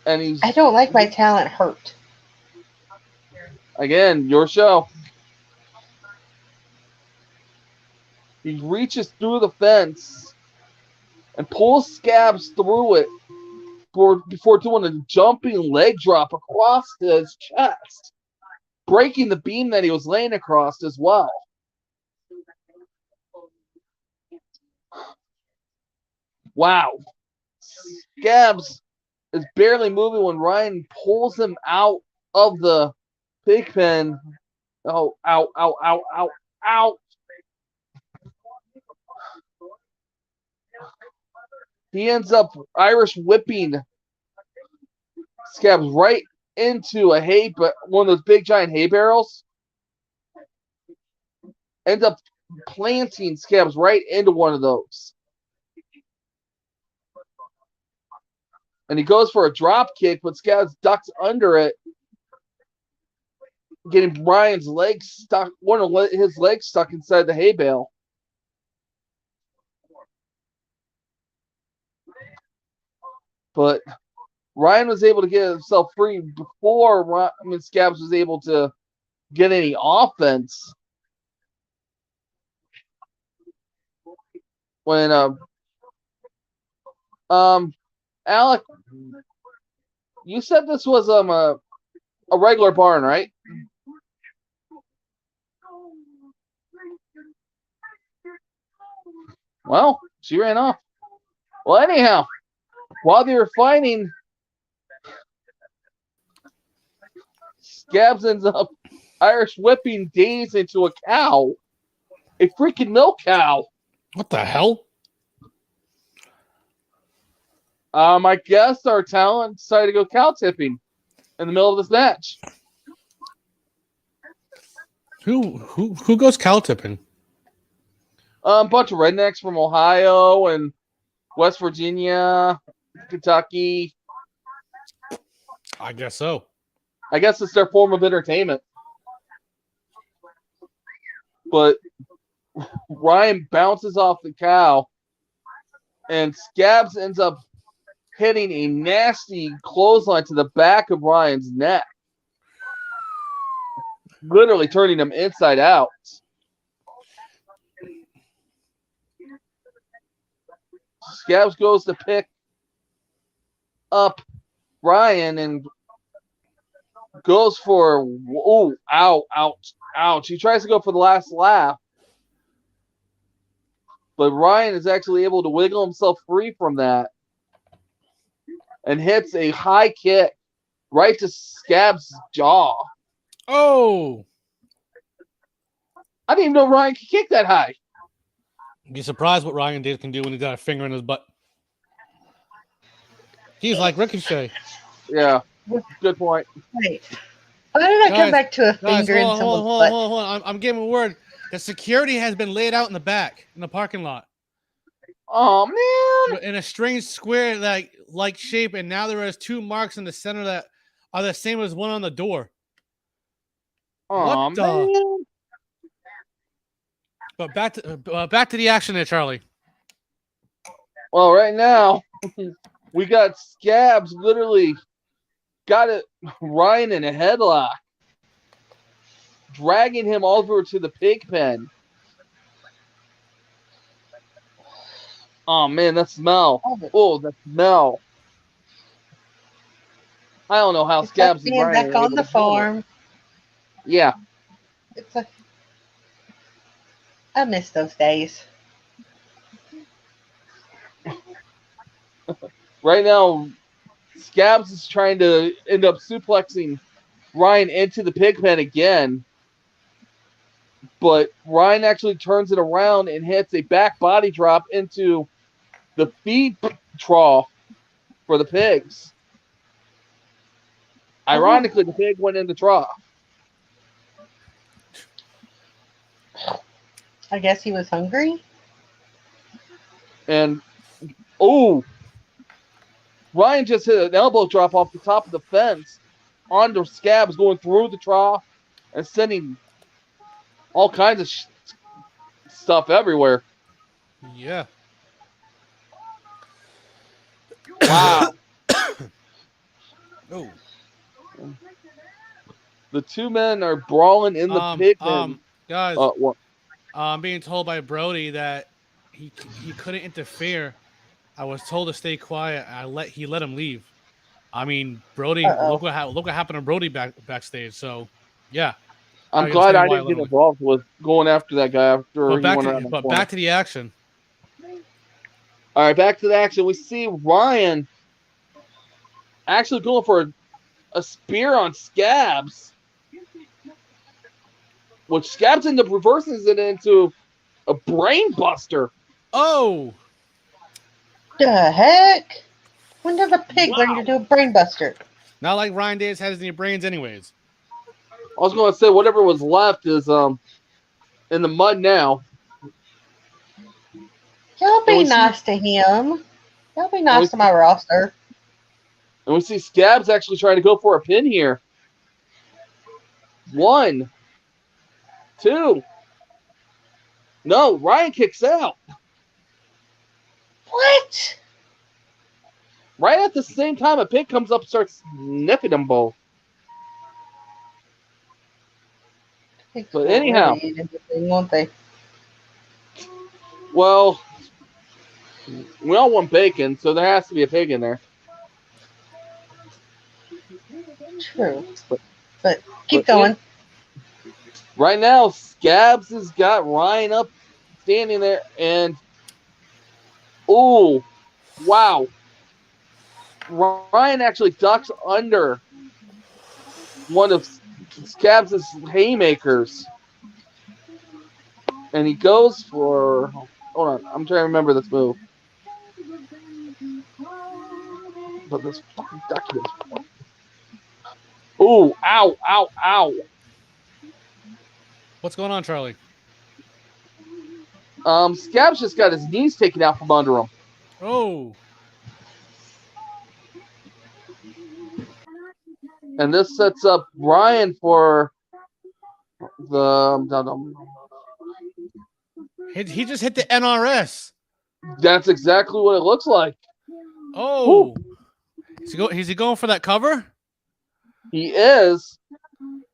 and he's I don't like my talent hurt. again your show. He reaches through the fence and pulls Scabs through it before doing a jumping leg drop across his chest, breaking the beam that he was laying across as well. Wow. Scabs is barely moving when Ryan pulls him out of the pig pen. Oh, ow, ow, ow, ow, ow. He ends up Irish whipping Scabs right into one of those big giant hay barrels. Ends up planting Scabs right into one of those. And he goes for a drop kick, but Scabs ducks under it, getting Ryan's leg stuck, one of his legs stuck inside the hay bale. But Ryan was able to get himself free before Scabs was able to get any offense. When Alec, you said this was a regular barn, right? Well, she ran off. Well, anyhow, while they were fighting, Scabs ends up Irish whipping Days into a cow. A freaking milk cow. What the hell? I guess our talent decided to go cow tipping in the middle of this match. Who goes cow tipping? A bunch of rednecks from Ohio and West Virginia, Kentucky. I guess so. I guess it's their form of entertainment. But Ryan bounces off the cow, and Scabs ends up hitting a nasty clothesline to the back of Ryan's neck, literally turning him inside out. Scabs goes to pick up Ryan and goes for, oh, ow, ouch, ouch. He tries to go for the last laugh, but Ryan is actually able to wiggle himself free from that and hits a high kick right to Scabs' jaw. Oh, I didn't even know Ryan could kick that high. be surprised what Ryan Days can do when he's got a finger in his butt. He's like Ricochet. Yeah, good point. Wait. Why did I Guys, come back to a Guys, finger in hold someone's on, butt? hold on. I'm giving a word. The security has been laid out in the back in the parking lot Oh, man. in a strange square like shape, and now there is 2 marks in the center that are the same as one on the door. Oh, What the- man. But back to the action there, Charlie. Well, right now, we got Scabs literally got it, Ryan in a headlock, dragging him over to the pig pen. Oh, man, that smell. Oh, that smell. I don't know how It's Scabs like and being Ryan back are on able the to do it. farm. Yeah. It's like I miss those days. Right now, Scabs is trying to end up suplexing Ryan into the pig pen again. But Ryan actually turns it around and hits a back body drop into the feed trough for the pigs. Ironically, the pig went in the trough. I guess he was hungry. And, oh, Ryan just hit an elbow drop off the top of the fence onto Scabs, going through the trough and sending all kinds of stuff everywhere. Yeah. Wow. Oh. The 2 men are brawling in the pig pen. Guys, What? I'm being told by Brody that he couldn't interfere. I was told to stay quiet. He let him leave. I mean, Brody, look what happened to Brody backstage. So, yeah. I'm I glad understand I why didn't get literally. involved with going after that guy after But he back went to around the but corner. back to the action. All right, back to the action. We see Ryan actually going for a spear on Scabs, which Scabs ends up reversing it into a brain buster. Oh, The heck? When does a pig learn to do a brain buster? not like Ryan Days has any brains, anyways. I was going to say whatever was left is in the mud now. Y'all be nice to him. Y'all be nice to my roster. And we see Scabs actually trying to go for a pin here. 1, 2. No, Ryan kicks out. What? Right at the same time, a pig comes up and starts nipping them both. But anyhow. Really eat anything, won't they? Well, we all want bacon, so there has to be a pig in there. True. But keep going. Right now, Scabs has got Ryan up, standing there, and oh, wow. Ryan actually ducks under one of Scabs' haymakers. And he goes for, hold on, I'm trying to remember this move. But this fucking document. Oh, ow, ow, ow. What's going on, Charlie? Scabs just got his knees taken out from under him. Oh. And this sets up Ryan for the He just hit the NRS. That's exactly what it looks like. Oh. Is he going for that cover? He is.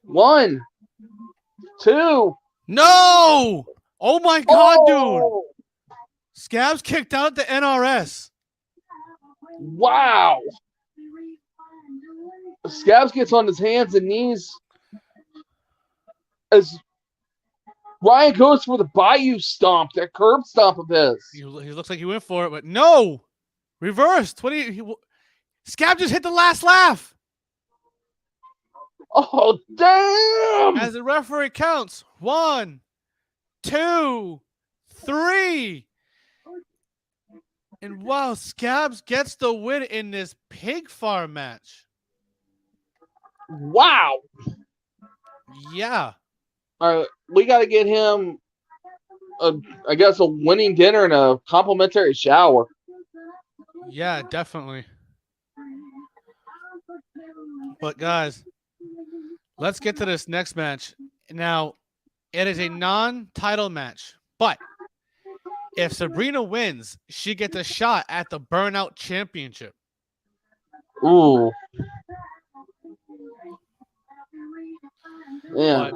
1, 2. No! Oh my God, dude! Oh! Scabs kicked out the NRS. Wow. Scabs gets on his hands and knees as Ryan goes for the Bayou stomp, that curb stomp of his. He looks like he went for it, but no! Reversed. What do you... Scab just hit the last laugh. Oh, damn! As the referee counts, 1, 2, 3. And wow, Scabs gets the win in this pig farm match. Wow. Yeah. We got to get him, I guess, a winning dinner and a complimentary shower. Yeah, definitely. But guys, let's get to this next match. Now, it is a non-title match, but if Sabrina wins, she gets a shot at the Burnout Championship. Ooh. Yeah.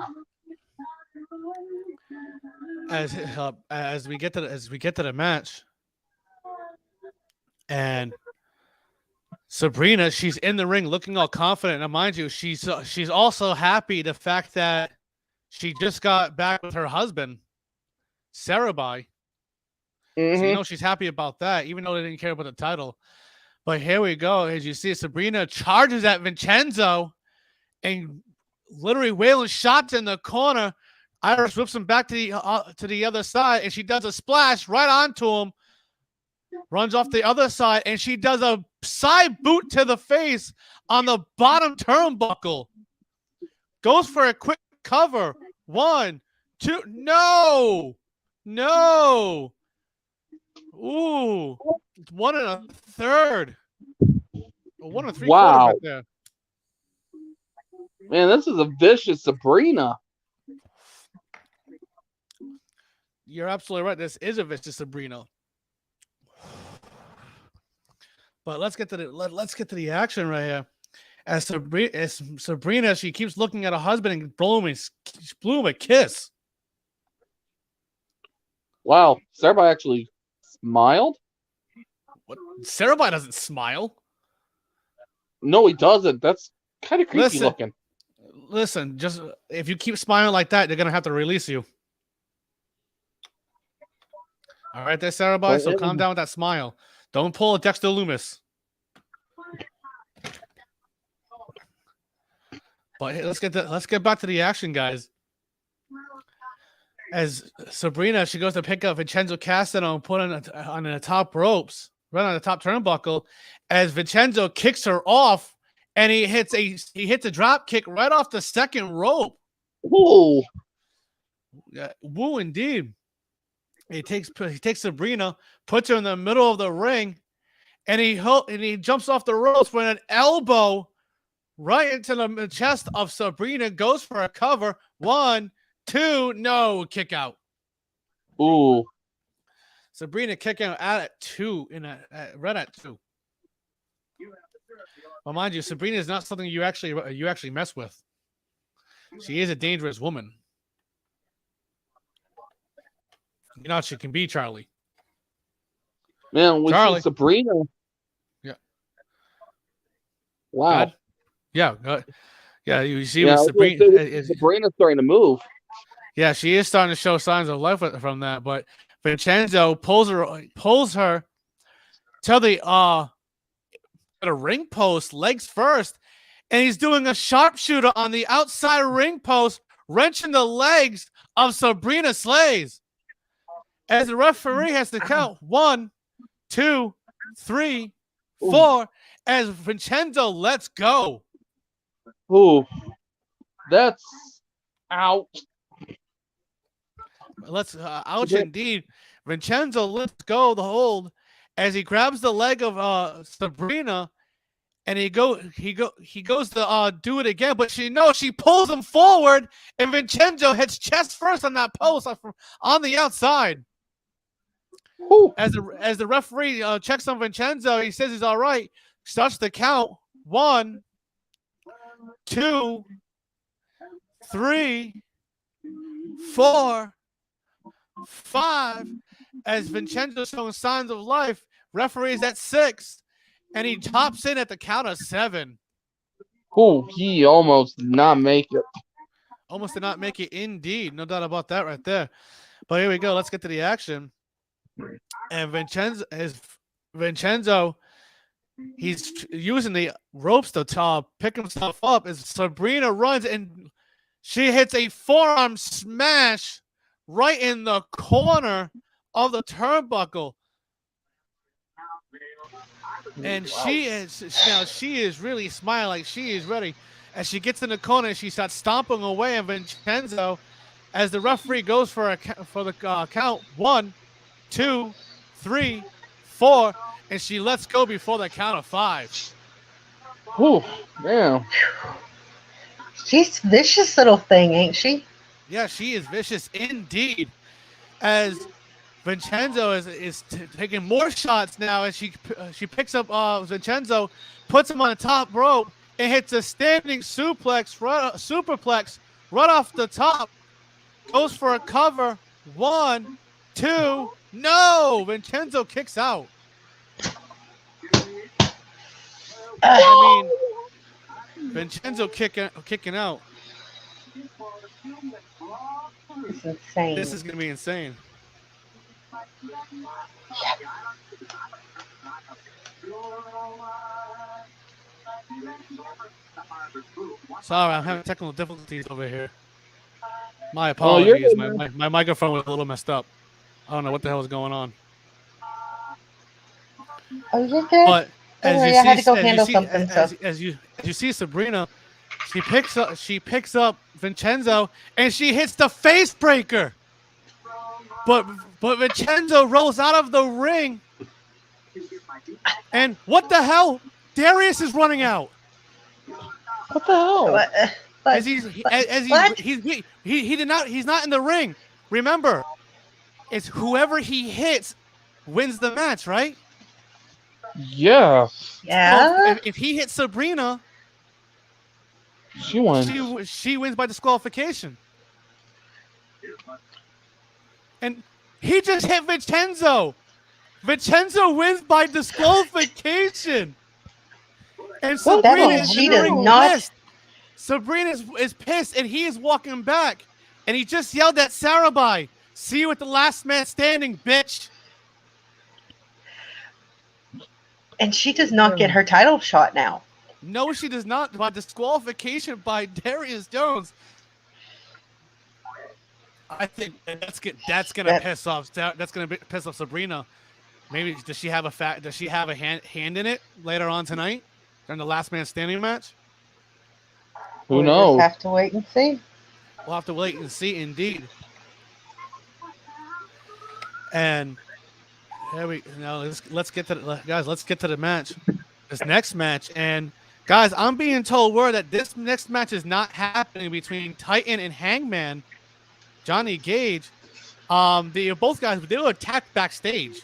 But as we get to the match, and Sabrina, she's in the ring looking all confident. And mind you, she's also happy the fact that she just got back with her husband, Sarabai. So you know she's happy about that, even though they didn't care about the title. But here we go. As you see, Sabrina charges at Vincenzo and literally wailing shots in the corner. Iris whips him back to the other side, and she does a splash right onto him. Runs off the other side, and she does a side boot to the face on the bottom turnbuckle. Goes for a quick cover. 1, 2. No. Ooh. 1 1/3. 1 3/4 Wow. right there. Man, this is a vicious Sabrina. You're absolutely right. This is a vicious Sabrina. But let's get to the action right here. As Sabrina, she keeps looking at her husband and blew him a kiss. Wow, Sarabai actually smiled? What? Sarabai doesn't smile. No, he doesn't. That's kind of creepy looking. Listen, just if you keep smiling like that, they're gonna have to release you. All right, there, Sarabai. So calm down with that smile. Don't pull a Dexter Loomis. But hey, let's get back to the action, guys. As Sabrina, she goes to pick up Vincenzo Castano and put on the top ropes, right on the top turnbuckle. As Vincenzo kicks her off, and he hits a drop kick right off the second rope. Woo! Woo, indeed. He takes Sabrina, puts her in the middle of the ring, and he jumps off the ropes with an elbow right into the chest of Sabrina. Goes for a cover. 1, 2, no, kick out. Ooh. Sabrina kicking out at 2 right at 2. Well, mind you, Sabrina is not something you actually mess with. She is a dangerous woman. You know what she can be, Charlie. Man, we see Sabrina. Yeah. Wow. God. Yeah. You see, Sabrina. Sabrina's starting to move. Yeah, she is starting to show signs of life from that. But Vincenzo pulls her to the ring post, legs first, and he's doing a sharpshooter on the outside ring post, wrenching the legs of Sabrina Slays. As the referee has to count 1, 2, 3, 4, as Vincenzo lets go. Ooh, that's out. Ouch indeed. Vincenzo lets go the hold as he grabs the leg of Sabrina, and he goes to do it again, but she pulls him forward, and Vincenzo hits chest first on that post on the outside. Whew. As the referee checks on Vincenzo, he says he's all right. Starts the count. 1, 2, 3, 4, 5. As Vincenzo showing signs of life, referee's at 6, and he tops in at the count of 7. Whew, he almost did not make it. Almost did not make it, indeed. No doubt about that right there. But here we go. Let's get to the action. And Vincenzo, he's using the ropes to pick himself up as Sabrina runs, and she hits a forearm smash right in the corner of the turnbuckle. And she is really smiling like she is ready. As she gets in the corner, she starts stomping away at Vincenzo as the referee goes for the count. 1, 2, 3, 4, and she lets go before the count of 5. Whew, man. She's a vicious little thing, ain't she? Yeah, she is vicious indeed. As Vincenzo is taking more shots now, as she picks up Vincenzo, puts him on the top rope, and hits a standing superplex right off the top. Goes for a cover. 1, 2, no! Vincenzo kicks out. I mean, Vincenzo kicking out. It's insane. This is gonna be insane. Sorry, I'm having technical difficulties over here. My apologies. My microphone was a little messed up. I don't know what the hell is going on. Oh, you're good. But Don't worry, I had to go handle something. As you see Sabrina, she picks up Vincenzo and she hits the face breaker. But Vincenzo rolls out of the ring. And what the hell? Darius is running out. What the hell? He's not in the ring. Remember, it's whoever he hits wins the match, right? Yeah. Yeah. So if he hits Sabrina, She won. she wins by disqualification. And he just hit Vincenzo. Vincenzo wins by disqualification. And Sabrina is pissed. Sabrina is pissed, and he is walking back. And he just yelled at Sarabhai, "See you at the last man standing, bitch." And she does not get her title shot now. No, she does not. By disqualification by Darius Jones. I think that's gonna piss off. That's gonna piss off Sabrina. Maybe does she have a hand in it later on tonight during the last man standing match? Who knows? We'll have to wait and see. We'll have to wait and see, indeed. And here we now let's get to the match. This next match, and guys, I'm being told word that this next match is not happening between Titan and Hangman, Johnny Gage. Both guys they were attacked backstage.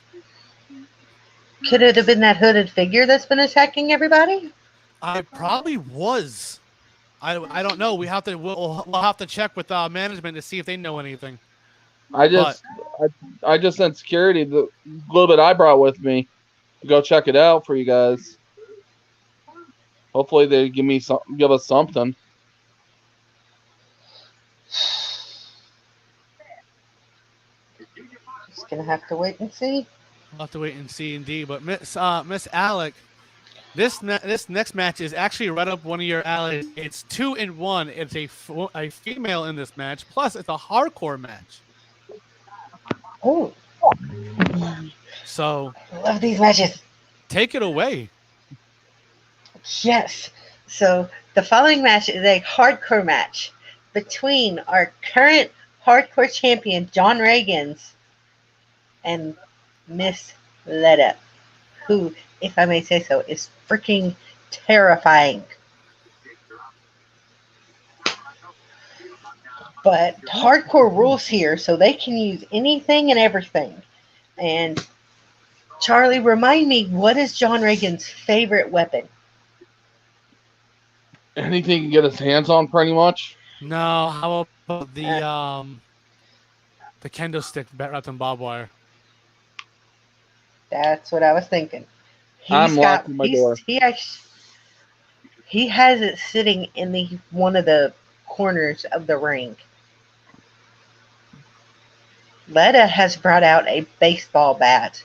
Could it have been that hooded figure that's been attacking everybody? I probably was. I don't know. We'll have to check with management to see if they know anything. I just sent security the little bit I brought with me to go check it out for you guys. Hopefully they give us something. Just gonna have to wait and see. We'll have to wait and see, indeed. But Miss Alec, this next match is actually right up one of your alleys. It's 2-1. It's a female in this match. Plus, it's a hardcore match. Oh, So I love these matches. take it away. Yes. So the following match is a hardcore match between our current hardcore champion, John Reagans, and Miss Letta, who, if I may say so, is freaking terrifying. But hardcore rules here, so they can use anything and everything. And Charlie, remind me, what is John Reagan's favorite weapon? Anything he can get his hands on, pretty much. No, how about Uh, the kendo stick wrapped in barbed wire? That's what I was thinking. I'm He's got locking my door. he has it sitting in the one of the corners of the ring. Letta has brought out a baseball bat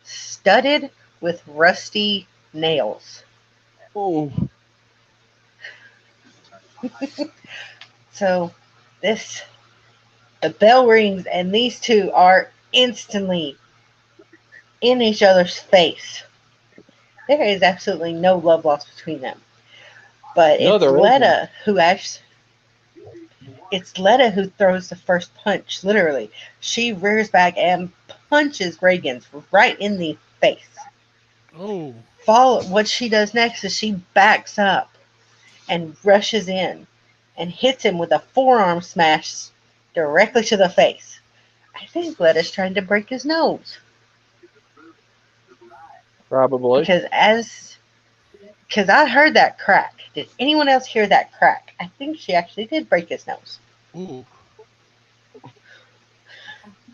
studded with rusty nails. Oh, So the bell rings and these two are instantly in each other's face. There is absolutely no love lost between them. But no, there isn't. It's Letta who throws the first punch, literally. She rears back and punches Reagan's right in the face. Oh, What she does next is she backs up and rushes in and hits him with a forearm smash directly to the face. I think Letta's trying to break his nose. Probably. Because I heard that crack. Did anyone else hear that crack? I think she actually did break his nose. ooh.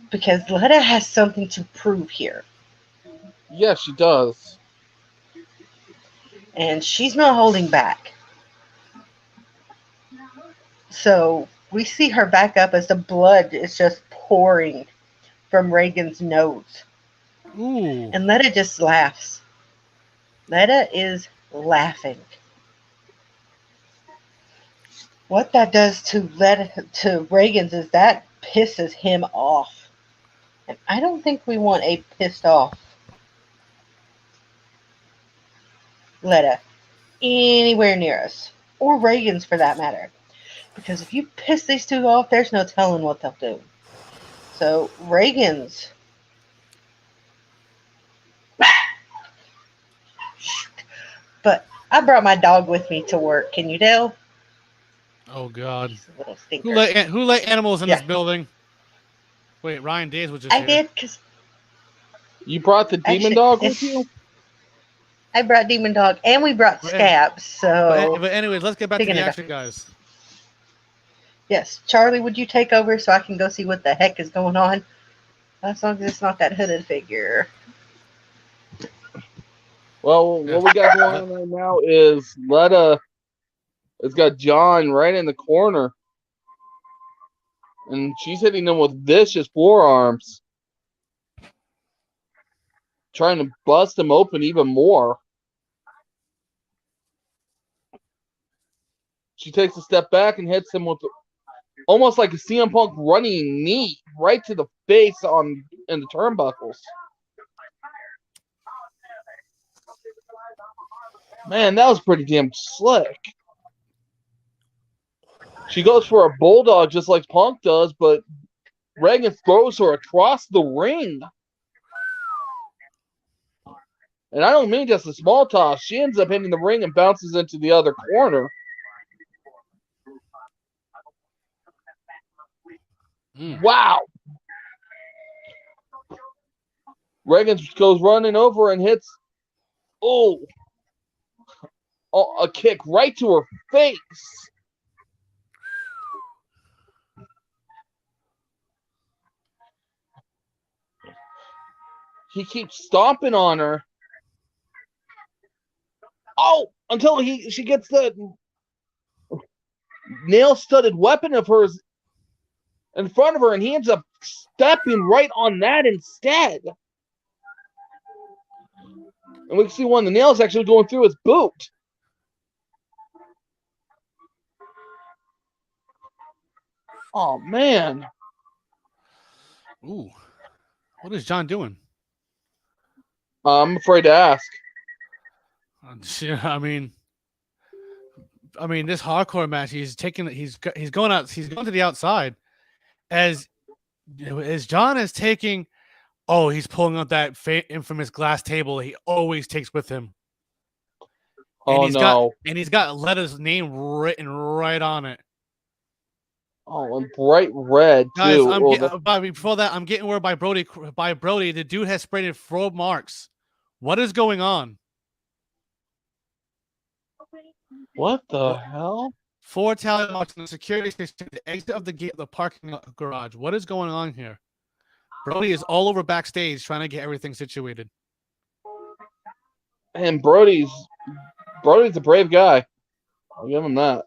Because Letta has something to prove here. Yes, she does. And she's not holding back. So we see her back up as the blood is just pouring from Reagan's nose. Ooh. And Letta just laughs. Letta is laughing. What that does to Reagan's is that pisses him off. And I don't think we want a pissed off Letta anywhere near us. Or Reagan's for that matter. Because if you piss these two off, there's no telling what they'll do. So Reagan's but I brought my dog with me to work. Can you tell? Oh God. He's a little stinker. Who let animals in Yeah. this building? Wait, Ryan Days was just I here. did because You brought the demon dog with you? I brought Demon Dog and we brought But- Scabs. So But anyways, let's get back to Thinking the about- action, guys. yes, Charlie, would you take over so I can go see what the heck is going on? As long as it's not that hooded figure. Well, what we got going on right now is Letta has got John right in the corner. And she's hitting him with vicious forearms. Trying to bust him open even more. She takes a step back and hits him with almost like a CM Punk running knee right to the face in the turnbuckles. Man, that was pretty damn slick. She goes for a bulldog just like Punk does, but Reagan throws her across the ring. And I don't mean just a small toss. She ends up hitting the ring and bounces into the other corner. Wow. Reagan goes running over and hits a kick right to her face. He keeps stomping on her. Until she gets the nail-studded weapon of hers in front of her, and he ends up stepping right on that instead. And we can see one of the nails actually going through his boot. Oh, man. Ooh. What is John doing? I'm afraid to ask. I mean, this hardcore match. He's going to the outside as John is taking. Oh, he's pulling out that infamous glass table he always takes with him. Oh, no. He's got Letta's name written right on it. Oh, and bright red Guys, too. I'm Oh, before that, I'm getting word by Brody. The dude has sprayed throw marks. What is going on? what the What? hell? 4 Italian marks on the security station at the exit of the gate of the parking garage. What is going on here? Brody is all over backstage trying to get everything situated. And Brody's a brave guy. I'll give him that.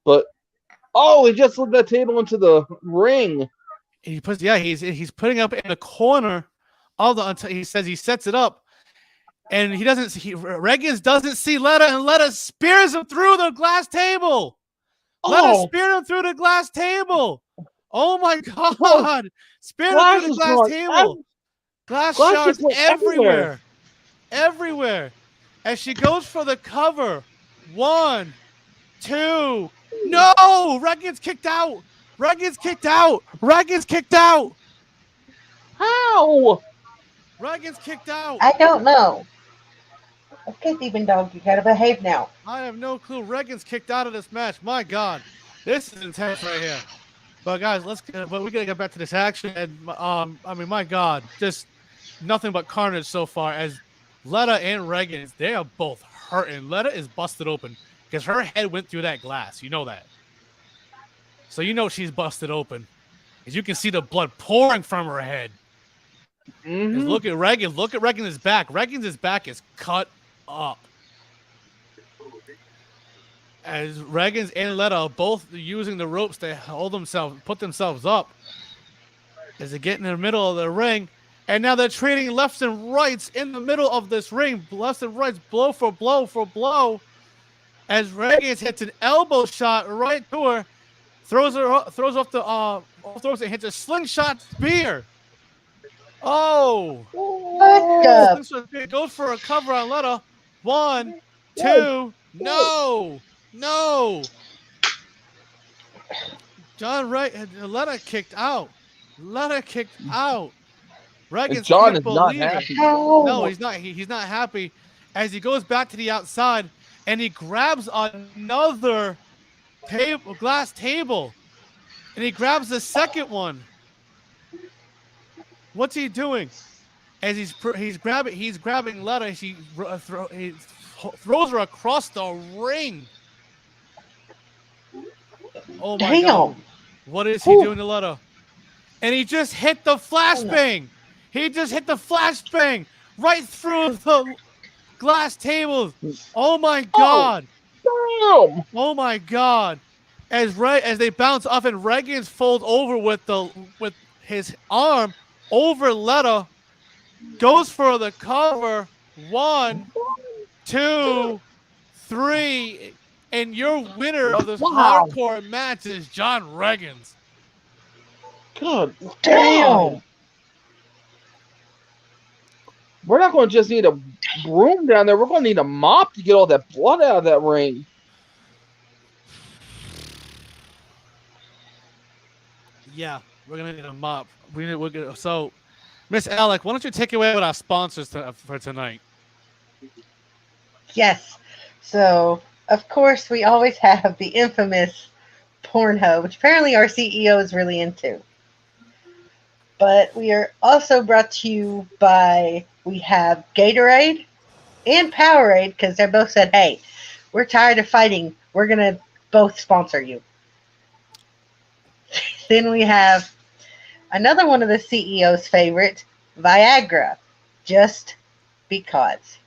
But he just slid that table into the ring. He puts, he's putting up in the corner of the. Until he says he sets it up, and he doesn't. Reggins doesn't see Letta, and Letta spears him through the glass table. Letta speared him through the glass table. Oh my God! Speared him through the glass table. Glass shards everywhere. As she goes for the cover. 1, 2. No! Reggins kicked out. How? Reggins kicked out. I don't know. Okay, Demon Dog, you gotta behave now. I have no clue. Reggins kicked out of this match. My God, this is intense right here. But guys, we gotta get back to this action. And I mean, my God, just nothing but carnage so far. As Letta and Reggins, they are both hurting. Letta is busted open because her head went through that glass. You know that. So you know she's busted open. As you can see the blood pouring from her head. Mm-hmm. Look at Reggins. Look at Reggins' back. Reggins' back is cut up. As Reggins and Letta are both using the ropes to put themselves up. As they get in the middle of the ring. And now they're trading lefts and rights in the middle of this ring. Lefts and rights, blow for blow. As Reggins hits an elbow shot right to her. Throws it, hits a slingshot spear. Oh. What the? It goes for a cover on Letta. 1, 2. No. Letta kicked out. Reggins John can't is not believe it. happy. No, he's not. He's not happy. As he goes back to the outside and he grabs another glass table, and he grabs the second one. What's he doing? As he's grabbing Letta. He throws her across the ring. Oh my God! What is he doing to Letta? And he just hit the flashbang. He just hit the flashbang right through the glass tables. Oh my God! Damn! Oh my God! As they bounce off and Reggins folds over with his arm over Letta, goes for the cover. 1, 2, 3, and your winner of this hardcore match is John Reggins. God Damn! We're not going to just need a broom down there. We're going to need a mop to get all that blood out of that ring. Yeah, we're gonna need a mop. So, Miss Alec, why don't you take away with our sponsors for tonight? Yes. So, of course, we always have the infamous Pornhub, which apparently our CEO is really into. But we are also brought to you by, we have Gatorade and Powerade, because they both said, hey, we're tired of fighting. We're going to both sponsor you. Then we have another one of the CEO's favorite, Viagra, just because.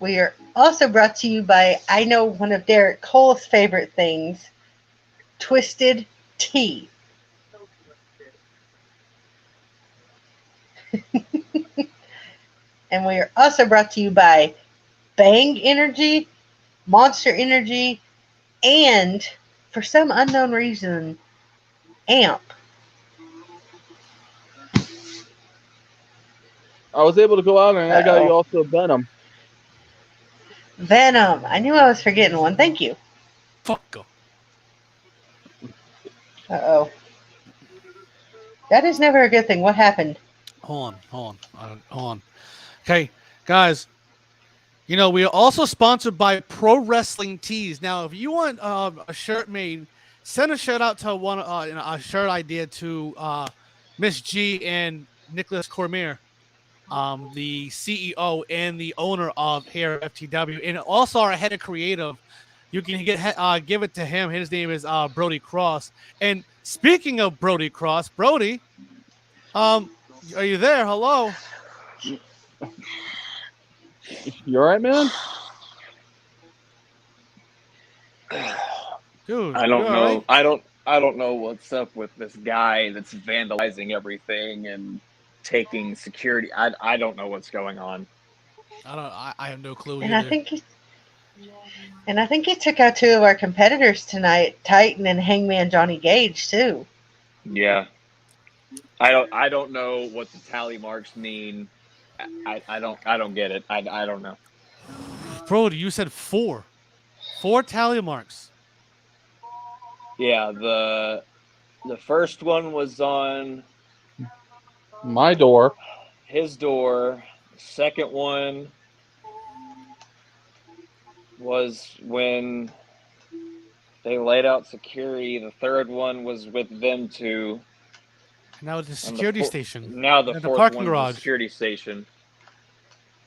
We are also brought to you by, I know one of Derek Cole's favorite things, Twisted Tea. And we are also brought to you by Bang Energy, Monster Energy, and for some unknown reason, AMP. I was able to go out and I got you also Venom. Venom. I knew I was forgetting one. Thank you. Fuck 'em. Uh-oh. That is never a good thing. What happened? Hold on. Okay, guys. You know, we are also sponsored by Pro Wrestling Tees. Now, if you want a shirt made, send a shirt out to a shirt idea to Miss G and Nicholas Cormier, the CEO and the owner of Hair FTW, and also our head of creative. You can give it to him. His name is Brody Cross. And speaking of Brody Cross, Brody, are you there? Hello. You all right, man? Dude, I don't you all know. right? I don't know what's up with this guy that's vandalizing everything and taking security. I don't know what's going on. I have no clue And I either. think he took out two of our competitors tonight, Titan and Hangman Johnny Gage too. Yeah. I don't know what the tally marks mean. I don't get it. I don't know. Brody, you said four tally marks. Yeah, the first one was on My door. his door. The second one was when they laid out security. The third one was with them two. Now it's a And security station. Now the And fourth parking one's garage. the security station.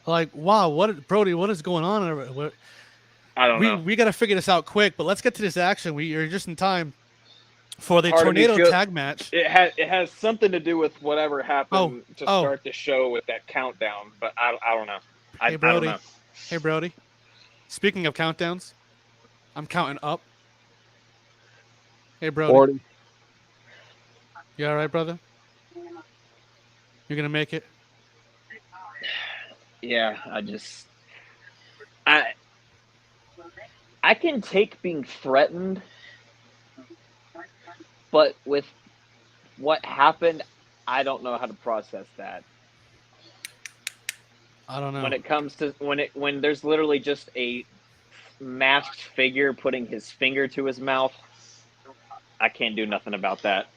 Like, wow, Brody, what is going on? I don't know. We got to figure this out quick, but let's get to this action. You're just in time for the Part of me tornado tag match. It has something to do with whatever happened to start the show with that countdown, but I don't know. Hey, Brody. I don't know. Hey, Brody. Speaking of countdowns, I'm counting up. Hey, Brody. 40. You all right, brother? You're going to make it? Yeah, I can take being threatened, but with what happened, I don't know how to process that. I don't know. When it comes to when there's literally just a masked figure putting his finger to his mouth, I can't do nothing about that.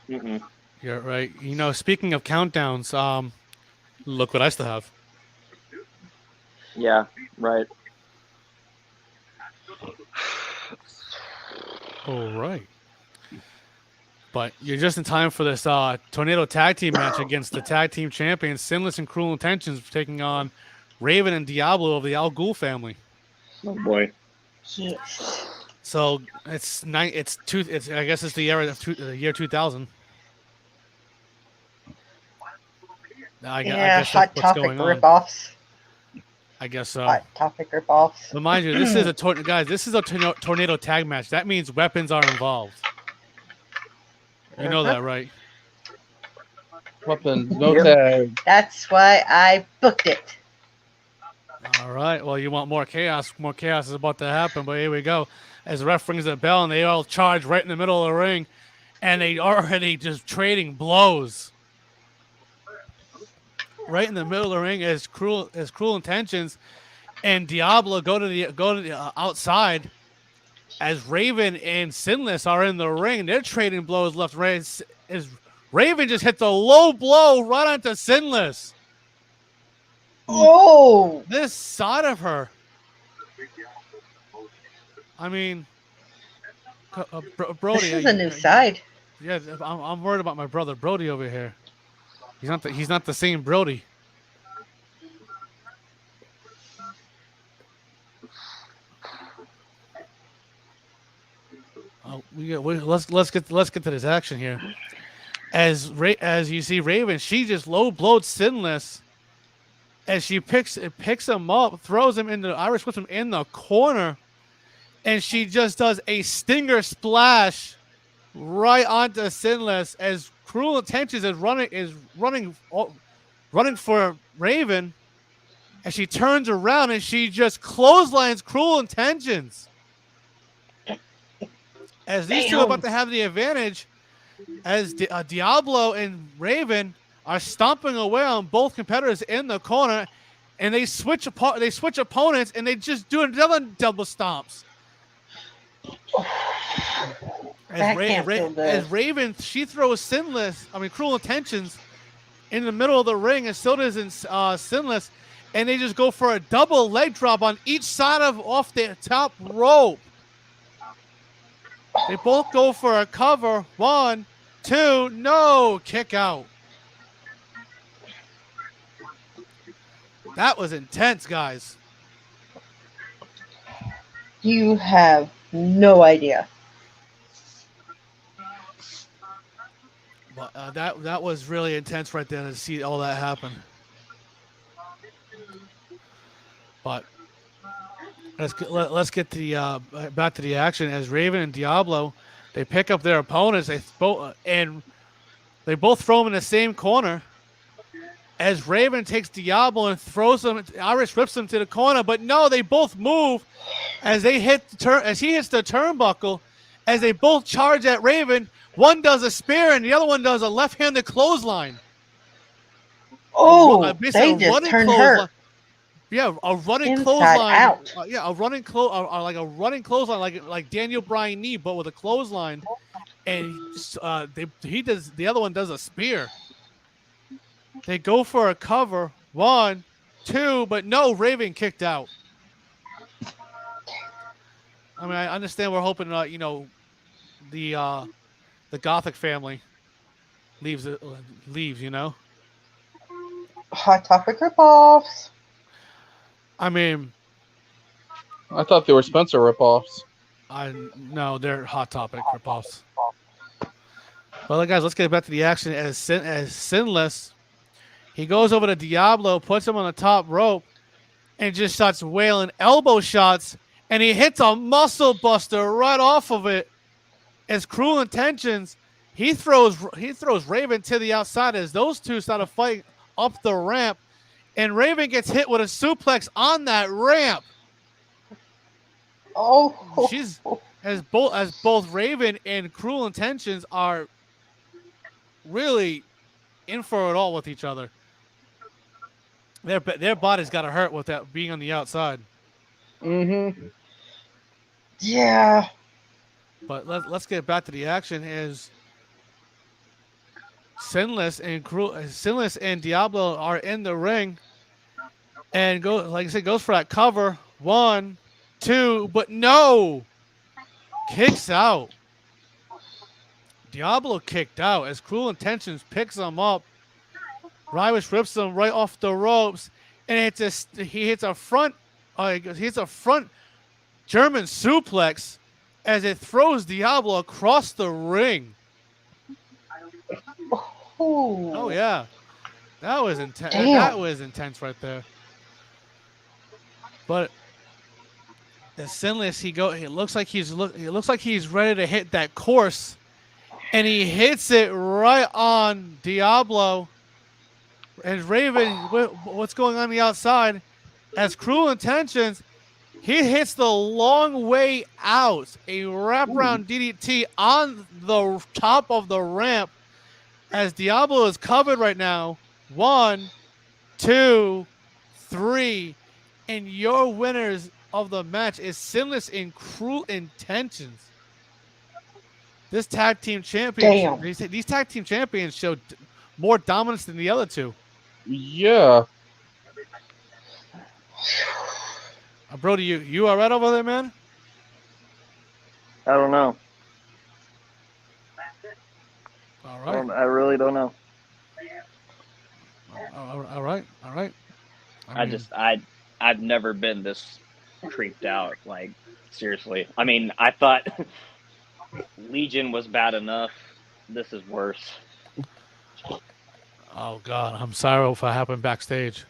Mm-mm. You're right. You know, speaking of countdowns, look what I still have. Yeah, right. All right. But you're just in time for this tornado tag team match against the tag team champions, Sinless and Cruel Intentions, taking on Raven and Diablo of the Al Ghul family. Oh boy. Yes. So I guess it's the year 2000. I guess Hot that's what's Topic going on. ripoffs. I guess so. Hot Topic ripoffs. But mind you, this is a tornado tag match. That means weapons are involved. You know that, right? Weapons, no tag. That's why I booked it. All right. Well, you want more chaos. More chaos is about to happen. But here we go. As the ref rings the bell, and they all charge right in the middle of the ring, and they already just trading blows. Right in the middle of the ring as cruel Intentions and Diablo go to the outside as Raven and Sinless are in the ring. They're trading blows left, right. As Raven just hits a low blow right onto Sinless. Oh! This side of her. I mean, Brody. This is a new side. Yeah, I'm worried about my brother Brody over here. He's not the same Brody. Let's get to this action here. As you see Raven, she just low blowed Sinless as she picks him up, throws him into Irish whips him in the corner, and she just does a stinger splash right onto Sinless as Cruel Intentions is running for Raven, and she turns around and she just clotheslines Cruel Intentions. As these two are about to have the advantage, as Diablo and Raven are stomping away on both competitors in the corner, and they switch opponents, and they just do another double stomps. As Raven, she throws Cruel Intentions in the middle of the ring, and so does Sinless, and they just go for a double leg drop on each side of off the top rope. They both go for a cover. 1, 2, no, kick out. That was intense, guys. You have no idea. But that was really intense right there to see all that happen. But let's get the back to the action as Raven and Diablo, they pick up their opponents. And they both throw them in the same corner. As Raven takes Diablo and throws him, Irish rips him to the corner. But no, they both move as they hit as he hits the turnbuckle. As they both charge at Raven, one does a spear and the other one does a left-handed clothesline. Oh, they just turned her. Yeah, a running inside clothesline. Out. Yeah, a running like a running clothesline, like Daniel Bryan knee, but with a clothesline. And the other one does a spear. They go for a cover. 1, 2, but no, Raven kicked out. I mean, I understand we're hoping, the Gothic family leaves, Hot Topic ripoffs. I mean, I thought they were Spencer ripoffs. No, they're Hot Topic ripoffs. Well, guys, let's get back to the action as Sinless. He goes over to Diablo, puts him on the top rope, and just starts wailing elbow shots. And he hits a muscle buster right off of it. As Cruel Intentions, he throws Raven to the outside as those two start to fight up the ramp. And Raven gets hit with a suplex on that ramp. Oh, She's as both Raven and Cruel Intentions are really in for it all with each other. Their bodies got to hurt with that being on the outside. Mm-hmm. Yeah. But let's get back to the action. Is Sinless and Diablo are in the ring, and goes for that cover. 1, 2, but no, kicks out. Diablo kicked out as Cruel Intentions picks him up. Rywish rips him right off the ropes, and he hits a front German suplex as it throws Diablo across the ring. Oh yeah, that was intense. That was intense right there. But the Sinless, he looks like he's ready to hit that course, and he hits it right on Diablo. And Raven, what's going on the outside? As Cruel Intentions, he hits the long way out, a wraparound DDT on the top of the ramp. As Diablo is covered right now. 1, 2, 3, and your winners of the match is Sinless and Cruel Intentions. This tag team champion, these tag team champions showed more dominance than the other two. Yeah. Brody, you all right over there, man? I don't know. All right. I really don't know. All right. I've never been this creeped out. Like, seriously. I mean, I thought Legion was bad enough. This is worse. Oh God, I'm sorry if I happened backstage.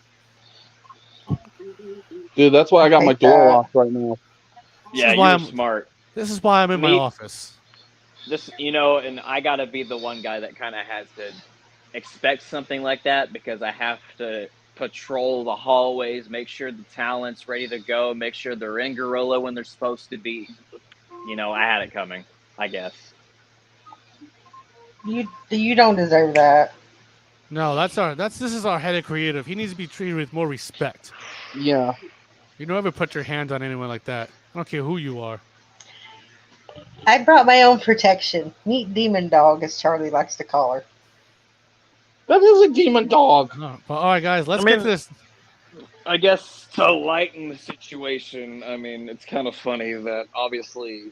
Dude, that's why I got my door locked right now. Yeah, you're smart. This is why I'm in my office. And I gotta be the one guy that kind of has to expect something like that because I have to patrol the hallways, make sure the talent's ready to go, make sure they're in Gorilla when they're supposed to be. I had it coming, I guess. You don't deserve that. No, this is our head of creative. He needs to be treated with more respect. Yeah. You don't ever put your hands on anyone like that. I don't care who you are. I brought my own protection. Meet Demon Dog, as Charlie likes to call her. That is a demon dog. No, but all right, guys, let's get to this. I guess to lighten the situation, I mean, it's kind of funny that obviously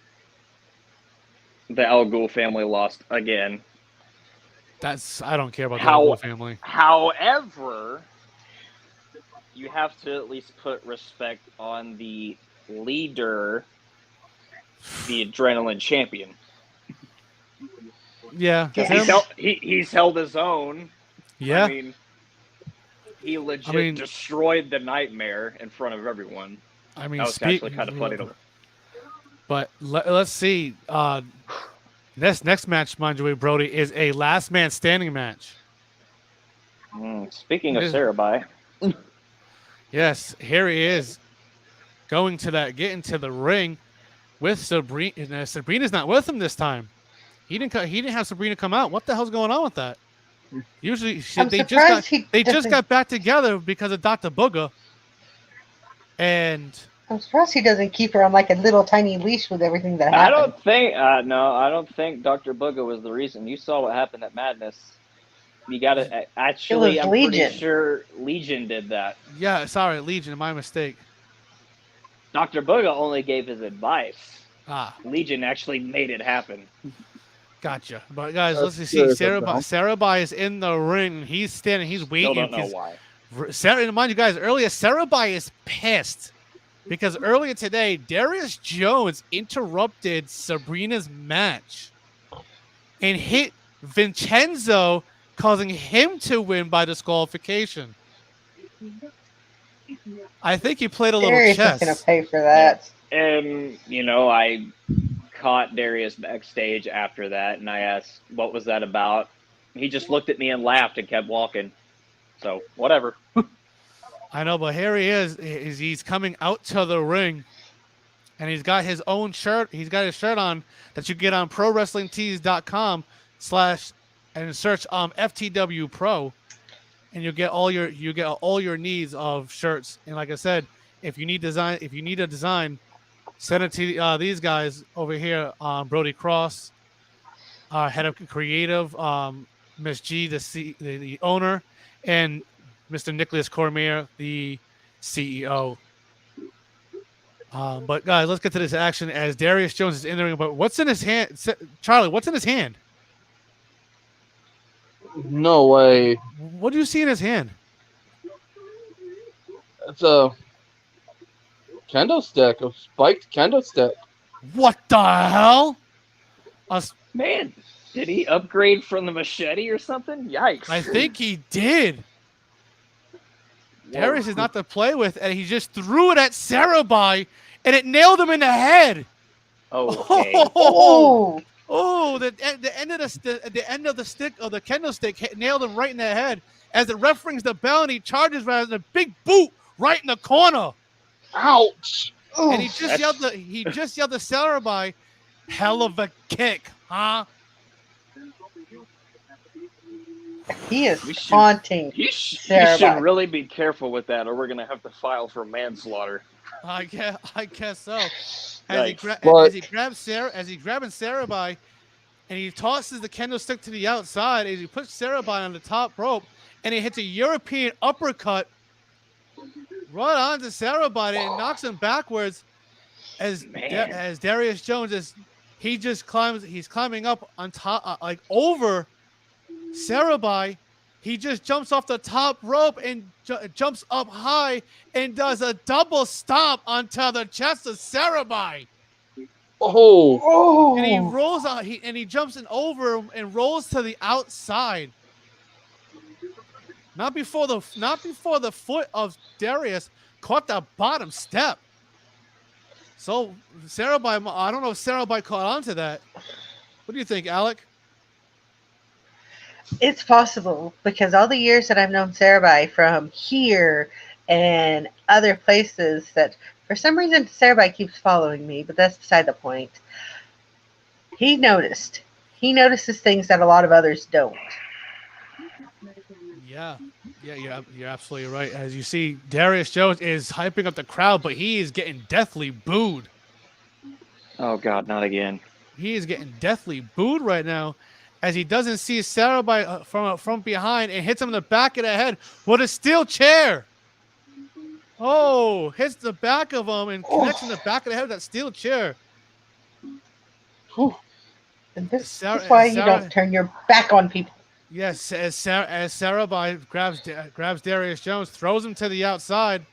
the Al Ghul family lost again. I don't care about the Al Ghul family. However, you have to at least put respect on the leader, the Adrenaline Champion. Yeah, Yeah. He's held his own. yeah. I mean, he legit destroyed the Nightmare in front of everyone. I mean, That was actually kind of funny to. But let's see. This next match, mind you, Brody, is a last man standing match. Speaking of Sarabhai. Yes, here he is getting to the ring with Sabrina. Sabrina's not with him this time. He didn't have Sabrina come out. What the hell's going on with that? Usually they just got back together because of Dr. Booger. And I'm surprised he doesn't keep her on like a little tiny leash with everything that happened. I don't think Dr. Booger was the reason. You saw what happened at Madness. You got to actually. I'm Legion. pretty sure Legion did that. Yeah, sorry, Legion, my mistake. Dr. Booger only gave his advice. Ah, Legion actually made it happen. Gotcha. But guys, let's see. Sarabhai is in the ring. He's standing. He's waiting. Still don't know why. Mind you guys, earlier Sarabhai is pissed because earlier today Darius Jones interrupted Sabrina's match and hit Vincenzo, causing him to win by disqualification. I think he played a little Darius chess. is going to pay for that. And I caught Darius backstage after that, and I asked, "What was that about?" He just looked at me and laughed and kept walking. So whatever. I know, but here he is. He's coming out to the ring, and he's got his own shirt. He's got his shirt on that you get on ProWrestlingTees.com/ and search FTW Pro, and you get all your needs of shirts. And like I said, if you need a design, send it to these guys over here. Brody Cross, head of creative, Miss G, the owner, and Mr. Nicholas Cormier, the CEO. But guys, let's get to this action as Darius Jones is in the ring. But what's in his hand, Charlie? What's in his hand? No way. What do you see in his hand? It's a kendo stick, a spiked kendo stick. What the hell? Man, did he upgrade from the machete or something? Yikes. I think he did. Darius is not to play with, and he just threw it at Sarabhai, and it nailed him in the head. Okay. The end of the stick of the kendo stick nailed him right in the head as the ref rings the bell and he charges with a big boot right in the corner. Ouch! And he just yelled to Sarabhai, "Hell of a kick, huh?" He is haunting. You should really be careful with that, or we're gonna have to file for manslaughter. I guess so. As he grabs Sarabhai, and he tosses the kendo stick to the outside, as he puts Sarabhai on the top rope, and he hits a European uppercut right onto Sarabhai and knocks him backwards. As Darius Jones he's climbing up on top, over Sarabhai. He just jumps off the top rope and jumps up high and does a double stomp onto the chest of Sarabhai. Oh! And he rolls out. He jumps in over and rolls to the outside. Not before the foot of Darius caught the bottom step. So Sarabhai, I don't know if Sarabhai caught on to that. What do you think, Alec? It's possible because all the years that I've known Sarabhai from here and other places, that for some reason Sarabhai keeps following me, but that's beside the point. He notices things that a lot of others don't. Yeah, you're absolutely right. As you see, Darius Jones is hyping up the crowd, but he is getting deathly booed. Oh God, not again. He is getting deathly booed right now, as he doesn't see Sarabhai from behind and hits him in the back of the head with a steel chair. Oh, hits the back of him and connects in the back of the head with that steel chair. Whew. And this Sarah- is why you Sarah- don't turn your back on people. Yes, as Sarah grabs Darius Jones, throws him to the outside.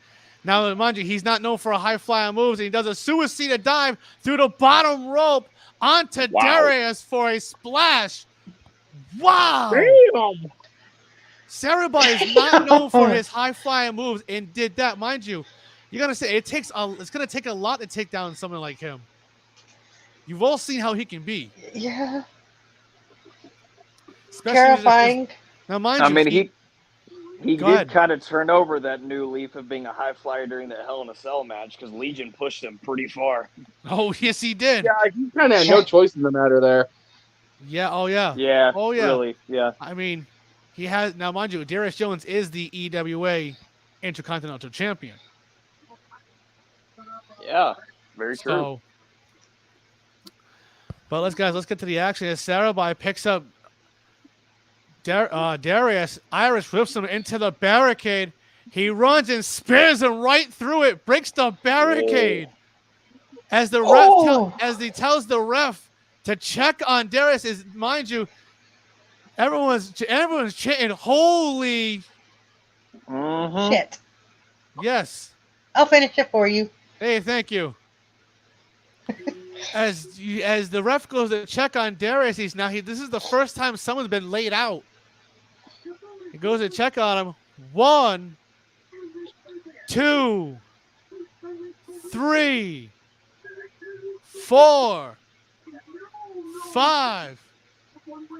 Now, mind you, he's not known for a high flying moves. And he does a suicide dive through the bottom rope onto Wow. Darius for a splash. Wow! Damn. Sarabai is not known for his high flying moves and did that. Mind you, you gotta say it's gonna take a lot to take down someone like him. You've all seen how he can be. Yeah. Especially Terrifying. now, mind I you, mean, he Go did ahead. kind of turn over that new leaf of being a high flyer during the Hell in a Cell match because Legion pushed him pretty far. Oh yes, he did. Yeah, he kind of had no choice in the matter there. Yeah. Oh yeah. Yeah. Oh, yeah. Really. Yeah. I mean, he has now, mind you, Darius Jones is the EWA Intercontinental Champion. Yeah. Very true. So, but let's get to the action. As Sarabai picks up Darius, Iris whips him into the barricade. He runs and spears him right through it, breaks the barricade. As the ref as he tells the ref to check on Darius, is mind you, everyone's chanting, "Holy Mhm. Shit. yes!" I'll finish it for you. Hey, thank you. As the ref goes to check on Darius, this is the first time someone's been laid out. He goes to check on him. 1, 2, 3, 4, 5,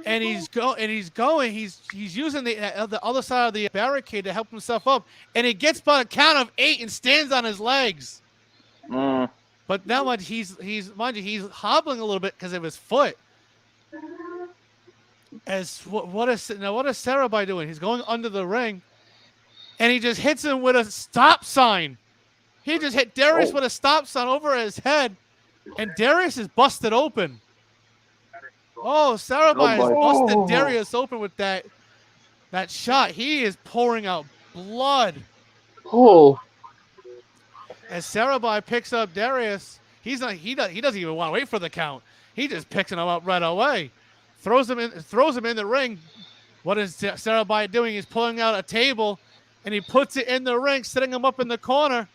and he's going. He's using the other side of the barricade to help himself up, and he gets by a count of 8 and stands on his legs. Mm. But now, mind you, he's hobbling a little bit because of his foot. What is Sarabai doing? He's going under the ring, and he just hits him with a stop sign. He just hit Darius with a stop sign over his head, and Darius is busted open. Oh, Sarabai has boy. busted Darius open with that shot. He is pouring out blood. Oh, As Sarabai picks up Darius, he doesn't even want to wait for the count. He just picks him up right away, throws him in the ring. What is Sarabai doing? He's pulling out a table, and he puts it in the ring, setting him up in the corner.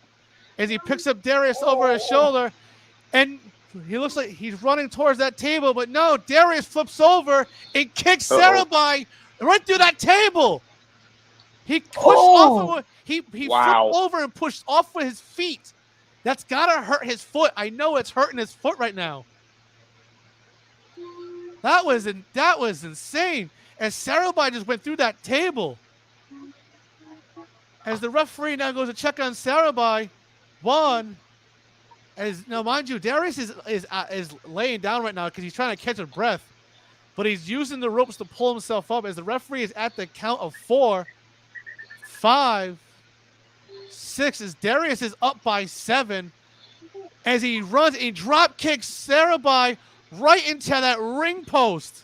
As he picks up Darius over his shoulder, and he looks like he's running towards that table, but no, Darius flips over and kicks Sarabai right through that table. He pushed off of he Wow. flipped over and pushed off with his feet. That's gotta hurt his foot. I know it's hurting his foot right now. That was insane. As Sarabai just went through that table. As the referee now goes to check on Sarabai, now mind you, Darius is laying down right now because he's trying to catch a breath, but he's using the ropes to pull himself up. As the referee is at the count of 4, 5, 6, as Darius is up by 7, as he runs and drop kicks Sarabai right into that ring post.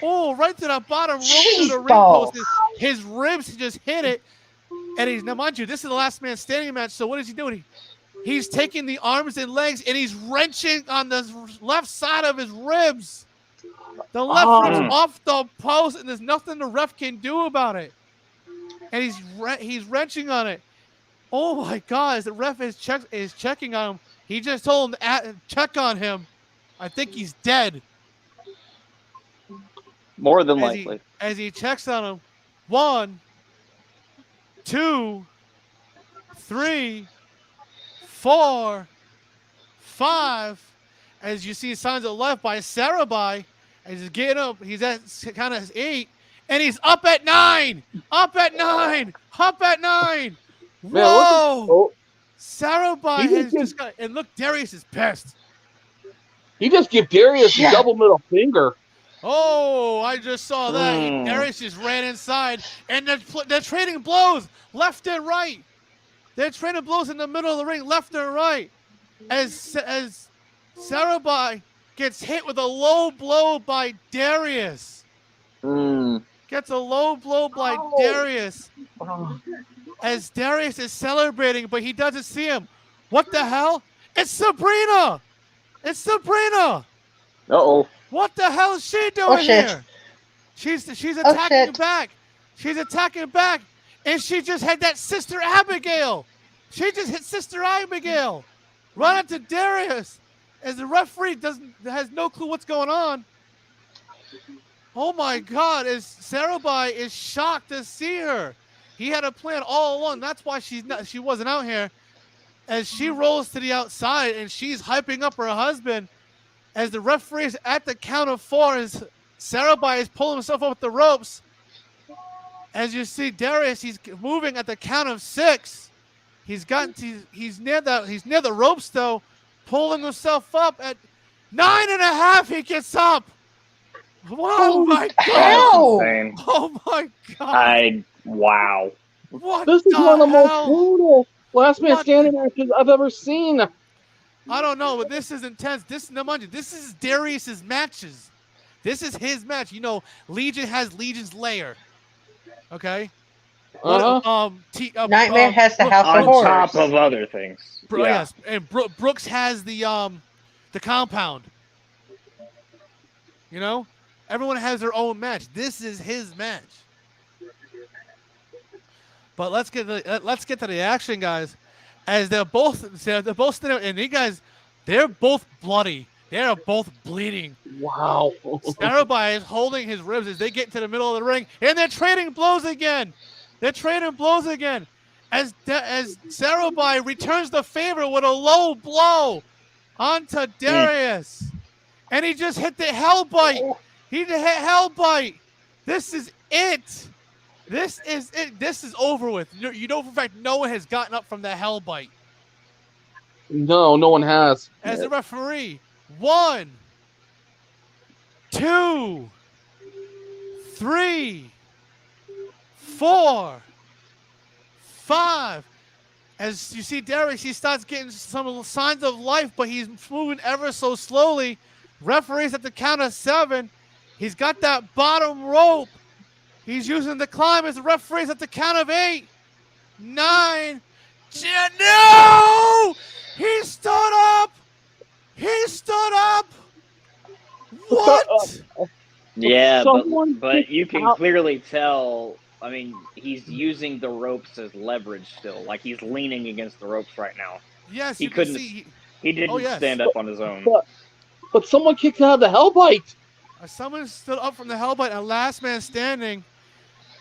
Oh, right to the bottom rope of the ring post. His ribs just hit it. And now mind you, this is the last man standing match. So what is he doing? He's taking the arms and legs and he's wrenching on the left side of his ribs. The left rib's off the post, and there's nothing the ref can do about it. And he's wrenching on it. Oh my God! As the ref is checking on him, he just told him to check on him. I think he's dead. More than likely. As he checks on him, 1, 2, 3, 4, 5. As you see signs of left by Sarabai. As he's getting up, he's at kind of 8. And he's up at 9. Up at 9. Up at 9. man, Whoa. look Sarabai He has just- just got, and look, Darius is pissed. he just gave Darius a double middle finger. Oh, I just saw that. Darius just ran inside, and they're trading blows left and right. They're trading blows in the middle of the ring, left and right. As Sarabai gets hit with a low blow by Darius. Mm. Gets a low blow by Darius. as Darius is celebrating, but he doesn't see him. What the hell? It's Sabrina! It's Sabrina! Uh-oh. What the hell is she doing shit. here? She's Oh, attacking shit. back. She's attacking back, and she just had that Sister Abigail. She just hit Sister Abigail. Run into Darius, as the referee has no clue what's going on. Oh my God! As Sarabhai is shocked to see her. He had a plan all along. That's why she wasn't out here. As she rolls to the outside and she's hyping up her husband, as the referee is at the count of 4, as Sarabhai is pulling himself up with the ropes. As you see Darius, he's moving at the count of 6. He's near the ropes though, pulling himself up at 9.5. He gets up. Oh my God! Hell! Insane. Oh my God! Wow. What This is the one of the most hell? brutal last man What standing matches I've ever seen. I don't know, but this is intense. Mind you, this is Darius's matches. This is his match. You know, Legion has Legion's lair. Okay. Uh-huh. Nightmare has the House On of Horrors. top of other things. Yeah. Yes, and Brooks has the compound. You know, everyone has their own match. This is his match. But let's get to the action, guys. As they're both standing, and you guys, they're both bloody. They are both bleeding. Wow. Sarabhai is holding his ribs as they get to the middle of the ring, and they're trading blows again. As Sarabhai returns the favor with a low blow onto Darius, and he just hit the Hellbite. He hit Hellbite. This is it. This is over with. You know for a fact no one has gotten up from the Hellbite. No one has. As the referee, 1, 2, 3, 4, 5. As you see Darius, he starts getting some signs of life, but he's moving ever so slowly. Referee's at the count of 7. He's got that bottom rope. He's using the climb as the referee's at the count of 8, 9, 10. No! He stood up! What? Yeah, Someone but you can out- clearly tell. I mean, he's using the ropes as leverage still. Like he's leaning against the ropes right now. Yes, He you can couldn't- see. He didn't Oh, yes. stand up on his own. But someone kicked out of the Hellbite. Someone stood up from the Hellbite, and last man standing.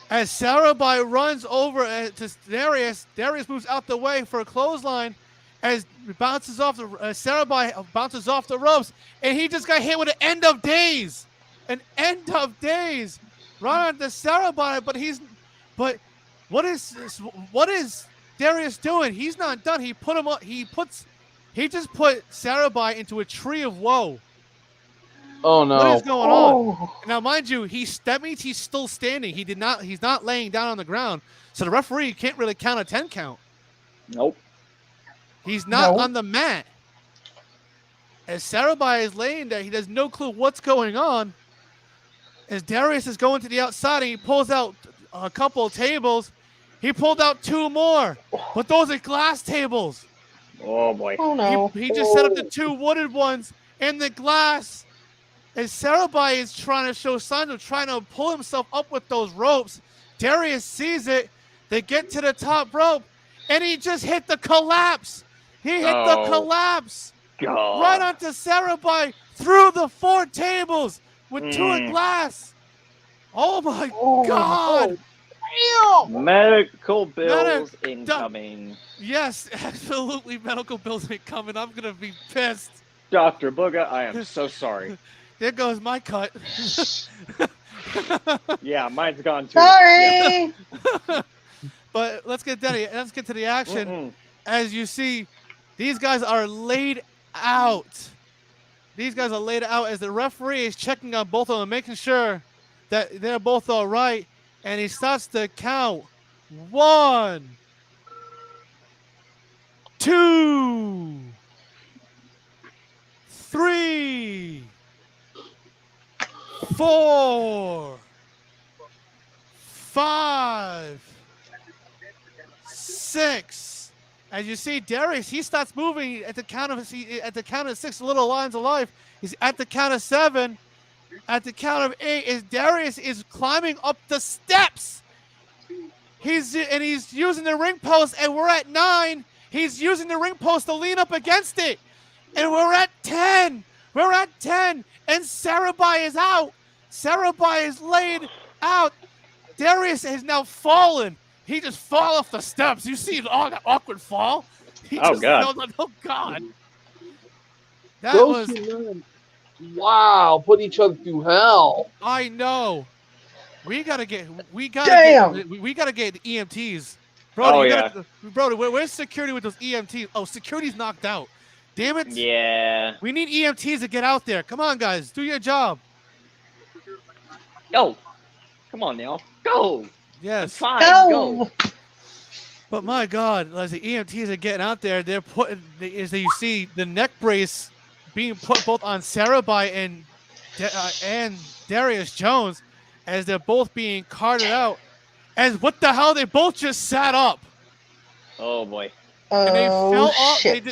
As Sarabhai runs over to Darius, Darius moves out the way for a clothesline. As Sarabhai bounces off the ropes, and he just got hit with an end of days. An end of days. Right on the Sarabhai, but what is Darius doing? He's not done. He put him up. He just put Sarabhai into a tree of woe. Oh no. What is going on? Oh, Now, mind you, that means he's still standing. He's not laying down on the ground. So the referee can't really count a 10 count. Nope. He's not No. on the mat. As Sarabhai is laying there, he has no clue what's going on. As Darius is going to the outside, and he pulls out a couple of tables. He pulled out 2 more, but those are glass tables. Oh boy. oh no. He just set up the 2 wooded ones in the glass. As Sarabhai is trying to show signs of trying to pull himself up with those ropes, Darius sees it. They get to the top rope, and he just hit the collapse. He hit the Oh. collapse God. right onto Sarabhai through the 4 tables with 2 of Mm. glass. Oh my Oh. God. Medical bills incoming. Yes, absolutely. Medical bills ain't coming. I'm going to be pissed. Dr. Booga, I am so sorry. There goes my cut. Yeah, mine's gone too. Sorry. But let's get to the action. Mm-mm. As you see, these guys are laid out. These guys are laid out as the referee is checking on both of them, making sure that they're both all right. And he starts to count. 1, 2, 3, 4, 5, 6. As you see, Darius, he starts moving at the count of 6. Little lines of life. He's at the count of 7. At the count of 8, as Darius is climbing up the steps. He's using the ring post, and we're at 9. He's using the ring post to lean up against it, and we're at 10. We're at 10, and Sarabhai is out. Sarabhai is laid out. Darius has now fallen. He just fall off the steps. You see that awkward fall? He Oh, just God. fell- oh God. That Those was, two men, wow, put each other through hell. I know. We gotta get the EMTs. Brody, Oh, you yeah. Brody, where's security with those EMTs? Oh, security's knocked out. Damn it. Yeah. We need EMTs to get out there. Come on, guys. Do your job. Go. Come on now. Go. It's Yes. fine. Go. Go. But my God, as the EMTs are getting out there, they're putting, as you see, the neck brace being put both on Sarabhai and Darius Jones, as they're both being carted out. As what the hell? They both just sat up. Oh boy. And they Oh, fell off. shit.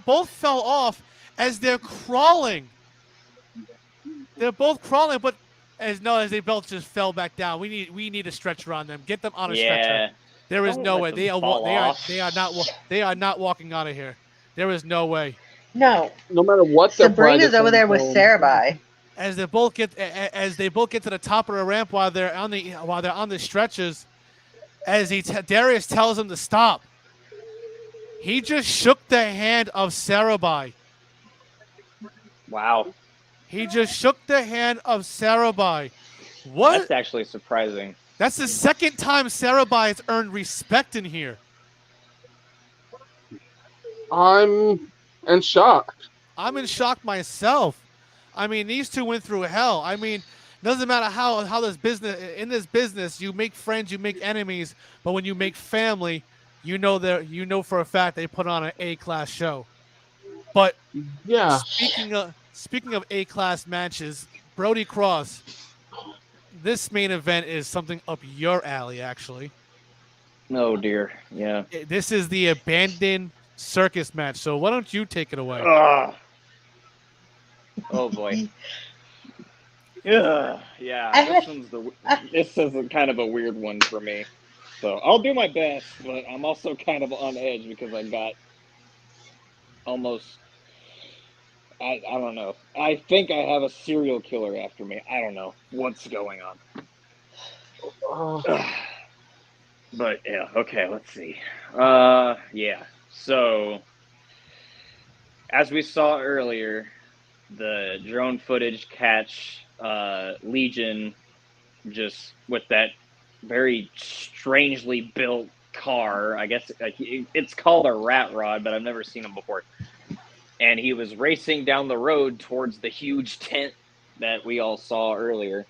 Both fell off as they're crawling. They're both crawling, but as they both just fell back down. We need a stretcher on them. Get them on a Yeah. stretcher. There is Don't no let way them they are fall off. they are not walking out of here. There is no way. No, No matter what their Sabrina's private over there with phone- Sarabhai. As they both get to the top of the ramp while they're on the stretchers, as Darius tells them to stop. He just shook the hand of Sarabhai. Wow. He just shook the hand of Sarabhai. What? That's actually surprising. That's the second time Sarabhai has earned respect in here. I'm in shock. I'm in shock myself. I mean, these two went through hell. I mean, doesn't matter how this business you make friends, you make enemies, but when you make family, you know for a fact they put on an A-class show. But Yeah. speaking of A-class matches, Brody Cross, this main event is something up your alley, actually. Oh dear. Yeah. This is the abandoned circus match. So why don't you take it away? Ugh. Oh boy. Yeah. This is kind of a weird one for me. So I'll do my best, but I'm also kind of on edge because I got almost. I don't know. I think I have a serial killer after me. I don't know what's going on. But yeah, okay, let's see. Yeah. So as we saw earlier, the drone footage catch Legion just with that very strangely built car. I guess it's called a rat rod, but I've never seen them before. And he was racing down the road towards the huge tent that we all saw earlier.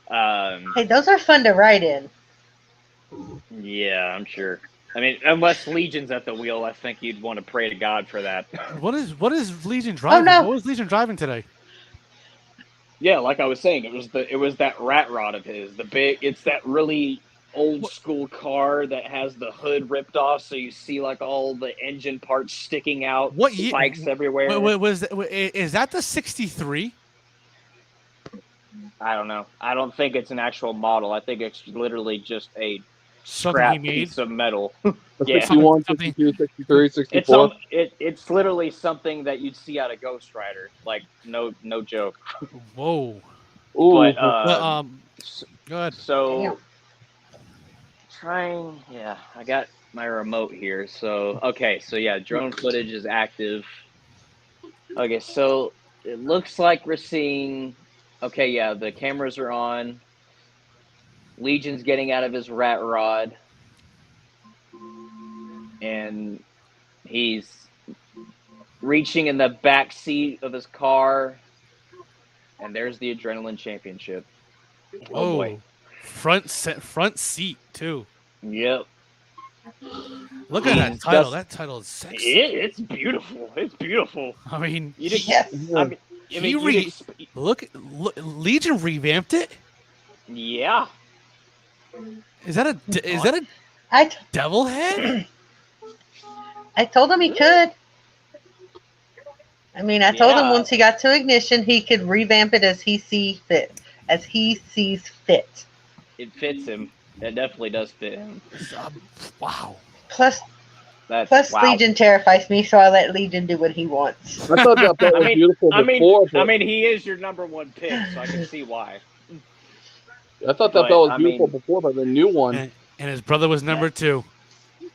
Hey, those are fun to ride in. Yeah, I'm sure. I mean, unless Legion's at the wheel, I think you'd want to pray to God for that. What is Legion driving? no. What was Legion driving today? Yeah, like I was saying, it was that rat rod of his. It's that really old school car that has the hood ripped off, so you see like all the engine parts sticking out. What year? Spikes everywhere. Is that the 63? I don't know. I don't think it's an actual model. I think it's literally just a Something scrap he made. piece of metal. Yeah. 61, Something- 62, 63, 64. It's literally something that you'd see out of Ghost Rider. Like no joke. Whoa. Ooh. But Go ahead. so yeah, I got my remote here. So okay, so yeah, drone footage is active. Okay, so it looks like we're seeing. Okay, yeah, the cameras are on. Legion's getting out of his rat rod, and he's reaching in the back seat of his car, and there's the Adrenaline Championship. Oh boy. Front seat too. Yep. Look at that It's title. just- That title is sexy. It's beautiful. It's beautiful. I mean, You didn't, Yes. I mean, look, Legion revamped it. yeah. Is that a I, t- Devil head? I told him he could. I mean, I told him Yeah. once he got to Ignition, he could revamp it as he sees fit. As he sees fit. It fits him. It definitely does fit him. Wow. Plus, That's wow. Legion terrifies me, so I let Legion do what he wants. I thought that belt was beautiful before. I mean, he is your number one pick, so I can see why. I thought that belt was beautiful before, but the new one. And his brother was number 2.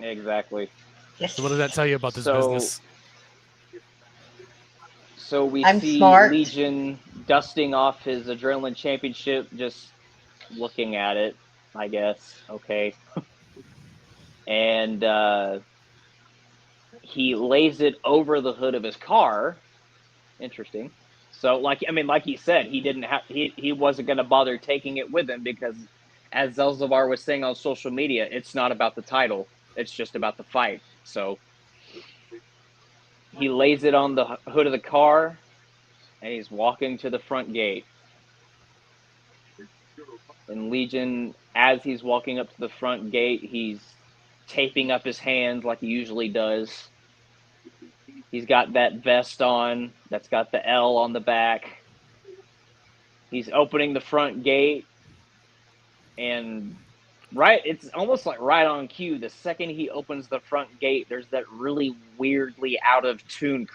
Exactly. Yes. So what does that tell you about this business? So we I'm see smart. Legion dusting off his Adrenaline Championship, just looking at it, I guess. Okay. And he lays it over the hood of his car. Interesting. So, like he said, he wasn't going to bother taking it with him because, as Zelzabar was saying on social media, it's not about the title. It's just about the fight. So he lays it on the hood of the car, and he's walking to the front gate. And Legion, as he's walking up to the front gate, he's taping up his hands like he usually does. He's got that vest on that's got the L on the back. He's opening the front gate, and it's almost like right on cue. The second he opens the front gate, there's that really weirdly out of tune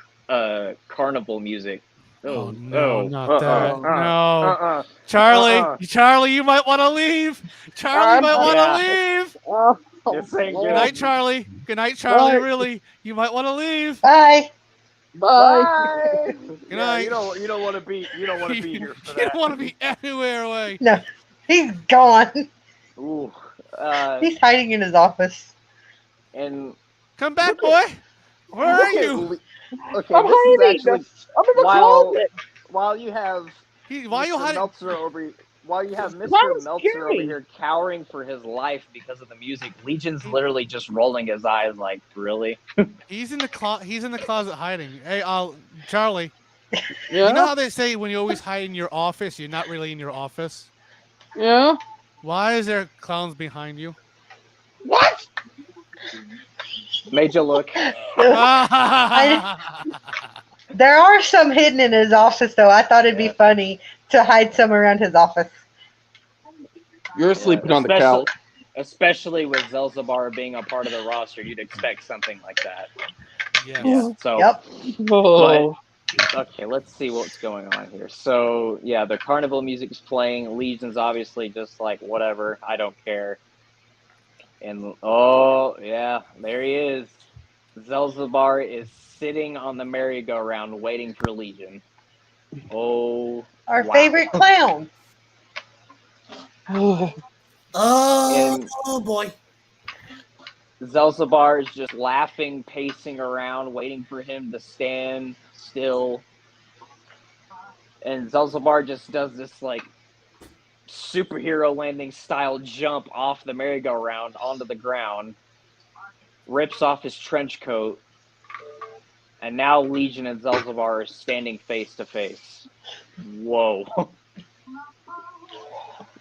carnival music. Oh no, not that. No. Charlie, you might want to leave. Charlie might want to leave. Good night, Charlie. Good night, Charlie. Bye. Really, you might want to leave. Bye. Bye. Good night. You don't want to be here for that. You don't want to be anywhere away. No, he's gone. Ooh. He's hiding in his office. And come back, boy. Where are you? Okay, I'm hiding. I'm in the closet. While you have Mr. Meltzer over here cowering for his life because of the music, Legion's literally just rolling his eyes like, really? He's in the closet hiding. Hey, Charlie. Yeah? You know how they say when you always hide in your office, you're not really in your office? Yeah. Why is there clowns behind you? What? Made you look. There are some hidden in his office, though. I thought it'd be funny to hide some around his office. You're sleeping on the couch. Especially with Zelzabar being a part of the roster, you'd expect something like that. Yes. So, yep. Oh. Okay, let's see what's going on here. So, yeah, the carnival music is playing. Legion's obviously just like, whatever, I don't care. And, oh, yeah, there he is. Zelzabar is sitting on the merry-go-round waiting for Legion. Oh, Our favorite clown. Oh boy. Zelzabar is just laughing, pacing around, waiting for him to stand still. And Zelzabar just does this, like, superhero landing style jump off the merry-go-round onto the ground, rips off his trench coat, and now Legion and Zelzabar are standing face to face. Whoa.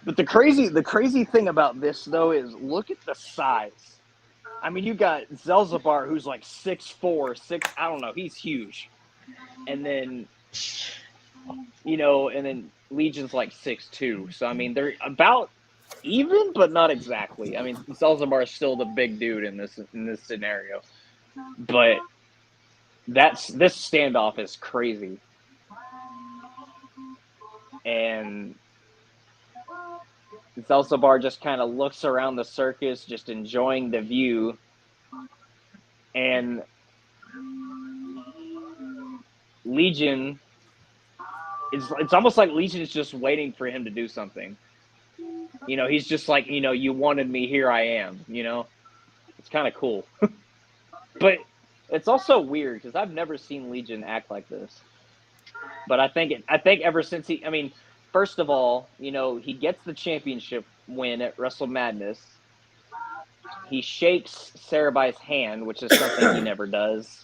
But the crazy thing about this, though, is look at the size. I mean, you got Zelzabar, who's like 6'4", I don't know, he's huge. And then, and then Legion's like 6'2". So, I mean, they're about even, but not exactly. I mean, Zelzabar is still the big dude in this scenario. But this standoff is crazy. And Zelzabar just kind of looks around the circus, just enjoying the view. And Legion, it's almost like Legion is just waiting for him to do something. He's just like, you wanted me, here I am, It's kind of cool. But it's also weird because I've never seen Legion act like this. But I think ever since first of all, he gets the championship win at Wrestle Madness. He shakes Sarabai's hand, which is something he never does.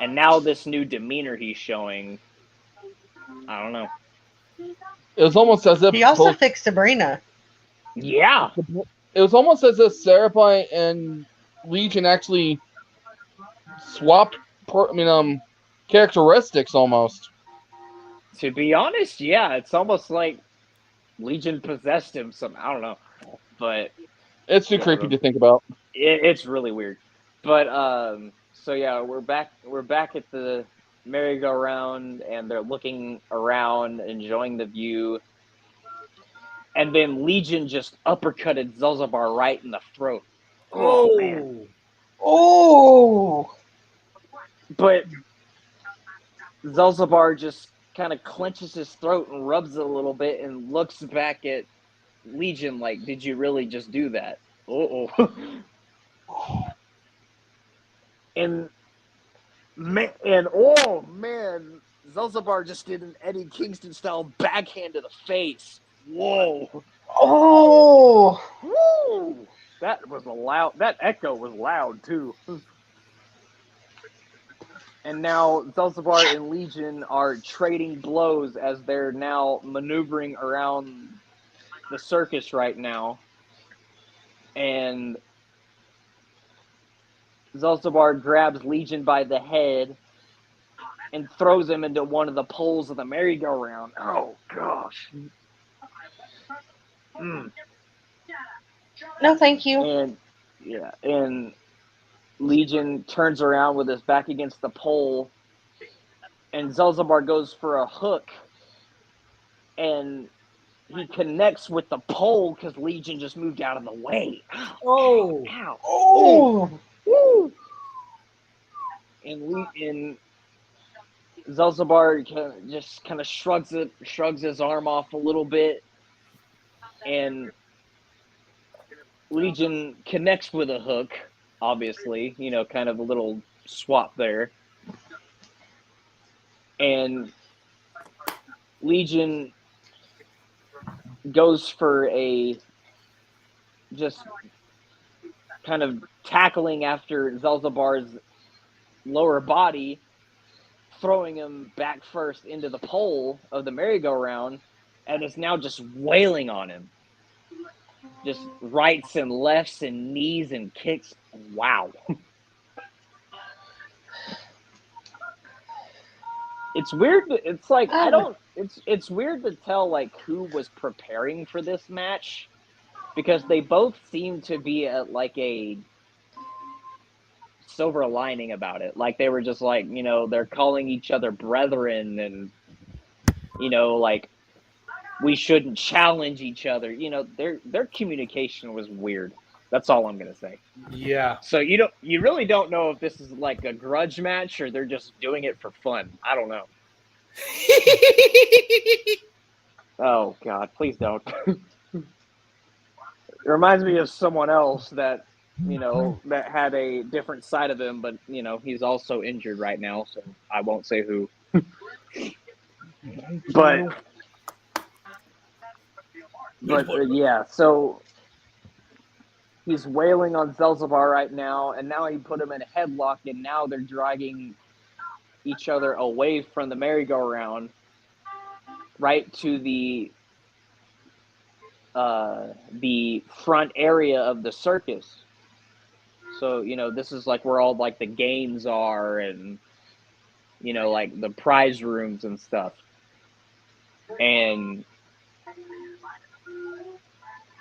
And now this new demeanor he's showing, I don't know. It was almost as if he also fixed Sabrina. Yeah. it was almost as if Seraphine and Legion actually swapped characteristics almost. To be honest, yeah, it's almost like Legion possessed him. Some I don't know, but It's too yeah, creepy to think about. it's really weird. But so yeah, we're back. We're back at the merry-go-round, and they're looking around, enjoying the view. And then Legion just uppercutted Zelzabar right in the throat. Oh man! Oh, But Zelzabar just kind of clenches his throat and rubs it a little bit and looks back at Legion like, "Did you really just do that?" Oh, and oh man, Zelzabar just did an Eddie Kingston style backhand to the face. Whoa! oh, Woo! That was a loud. That echo was loud too. And now Zelzabar and Legion are trading blows as they're now maneuvering around the circus right now. And Zelzabar grabs Legion by the head and throws him into one of the poles of the merry-go-round. Oh gosh. no, thank you. And yeah, and Legion turns around with his back against the pole, and Zelzabar goes for a hook, and he connects with the pole because Legion just moved out of the way. Oh, Ow! Oh, Woo! And Zelzabar just kind of shrugs his arm off a little bit, and Legion connects with a hook. Obviously, kind of a little swap there, and Legion goes for a just kind of tackling after Zelzabar's lower body, throwing him back first into the pole of the merry-go-round, and is now just wailing on him. Just rights and lefts and knees and kicks. Wow. It's weird. It's like I don't. It's weird to tell like who was preparing for this match, because they both seem to be at like a silver lining about it. Like they were just like they're calling each other brethren, and like we shouldn't challenge each other. Their communication was weird. That's all I'm gonna say. yeah. So you really don't know if this is like a grudge match or they're just doing it for fun. I don't know. Oh God, please don't. It reminds me of someone else that that had a different side of him, but he's also injured right now, so I won't say who. But yeah, so he's wailing on Zelzabar right now, and now he put him in a headlock, and now they're dragging each other away from the merry-go-round right to the front area of the circus. So this is like where all like the games are, and like the prize rooms and stuff. And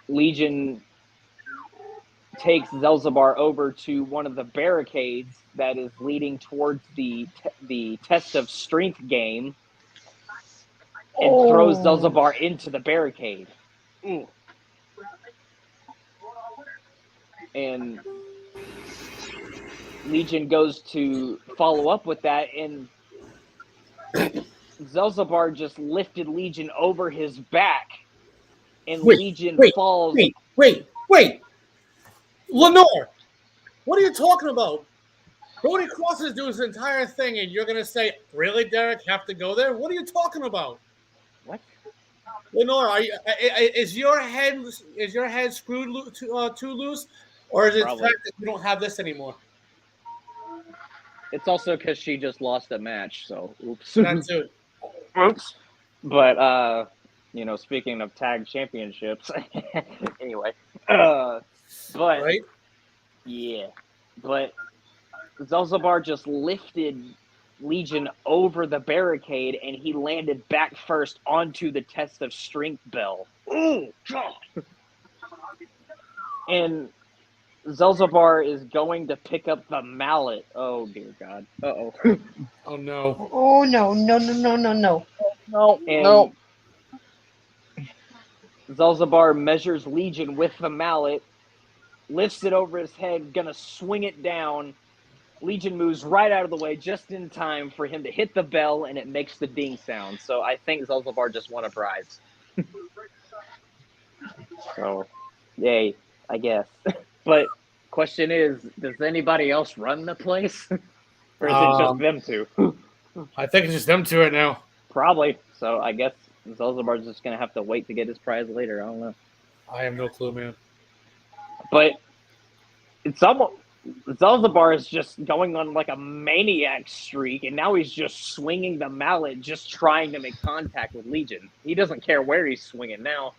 Legion takes Zelzabar over to one of the barricades that is leading towards the test of strength game, and throws Zelzabar into the barricade. And Legion goes to follow up with that, and Zelzabar just lifted Legion over his back, and Legion falls. Wait. Lenore, what are you talking about? Brody Cross is doing his entire thing, and you're going to say, really, Derek, have to go there? What are you talking about? What? Lenore, is your head screwed too loose, or is it the fact that you don't have this anymore? It's also because she just lost a match, so oops. That's it. Oops. But speaking of tag championships. Anyway, but Right? yeah, but Zelzabar just lifted Legion over the barricade, and he landed back first onto the test of strength bell. Ooh, God. And Zelzabar is going to pick up the mallet. Oh dear God. Uh-oh. Oh no. Oh no, no, no, no, no, no. No, And no. Zelzabar measures Legion with the mallet, lifts it over his head, gonna swing it down. Legion moves right out of the way just in time for him to hit the bell, and it makes the ding sound. So I think Zelzabar just won a prize. So, yay, I guess. But question is, does anybody else run the place? Or is it just them two? I think it's just them two right now. Probably. So I guess Zelzabar's just going to have to wait to get his prize later. I don't know. I have no clue, man. But it's almost... Zelzabar is just going on like a maniac streak, and now he's just swinging the mallet, just trying to make contact with Legion. He doesn't care where he's swinging now.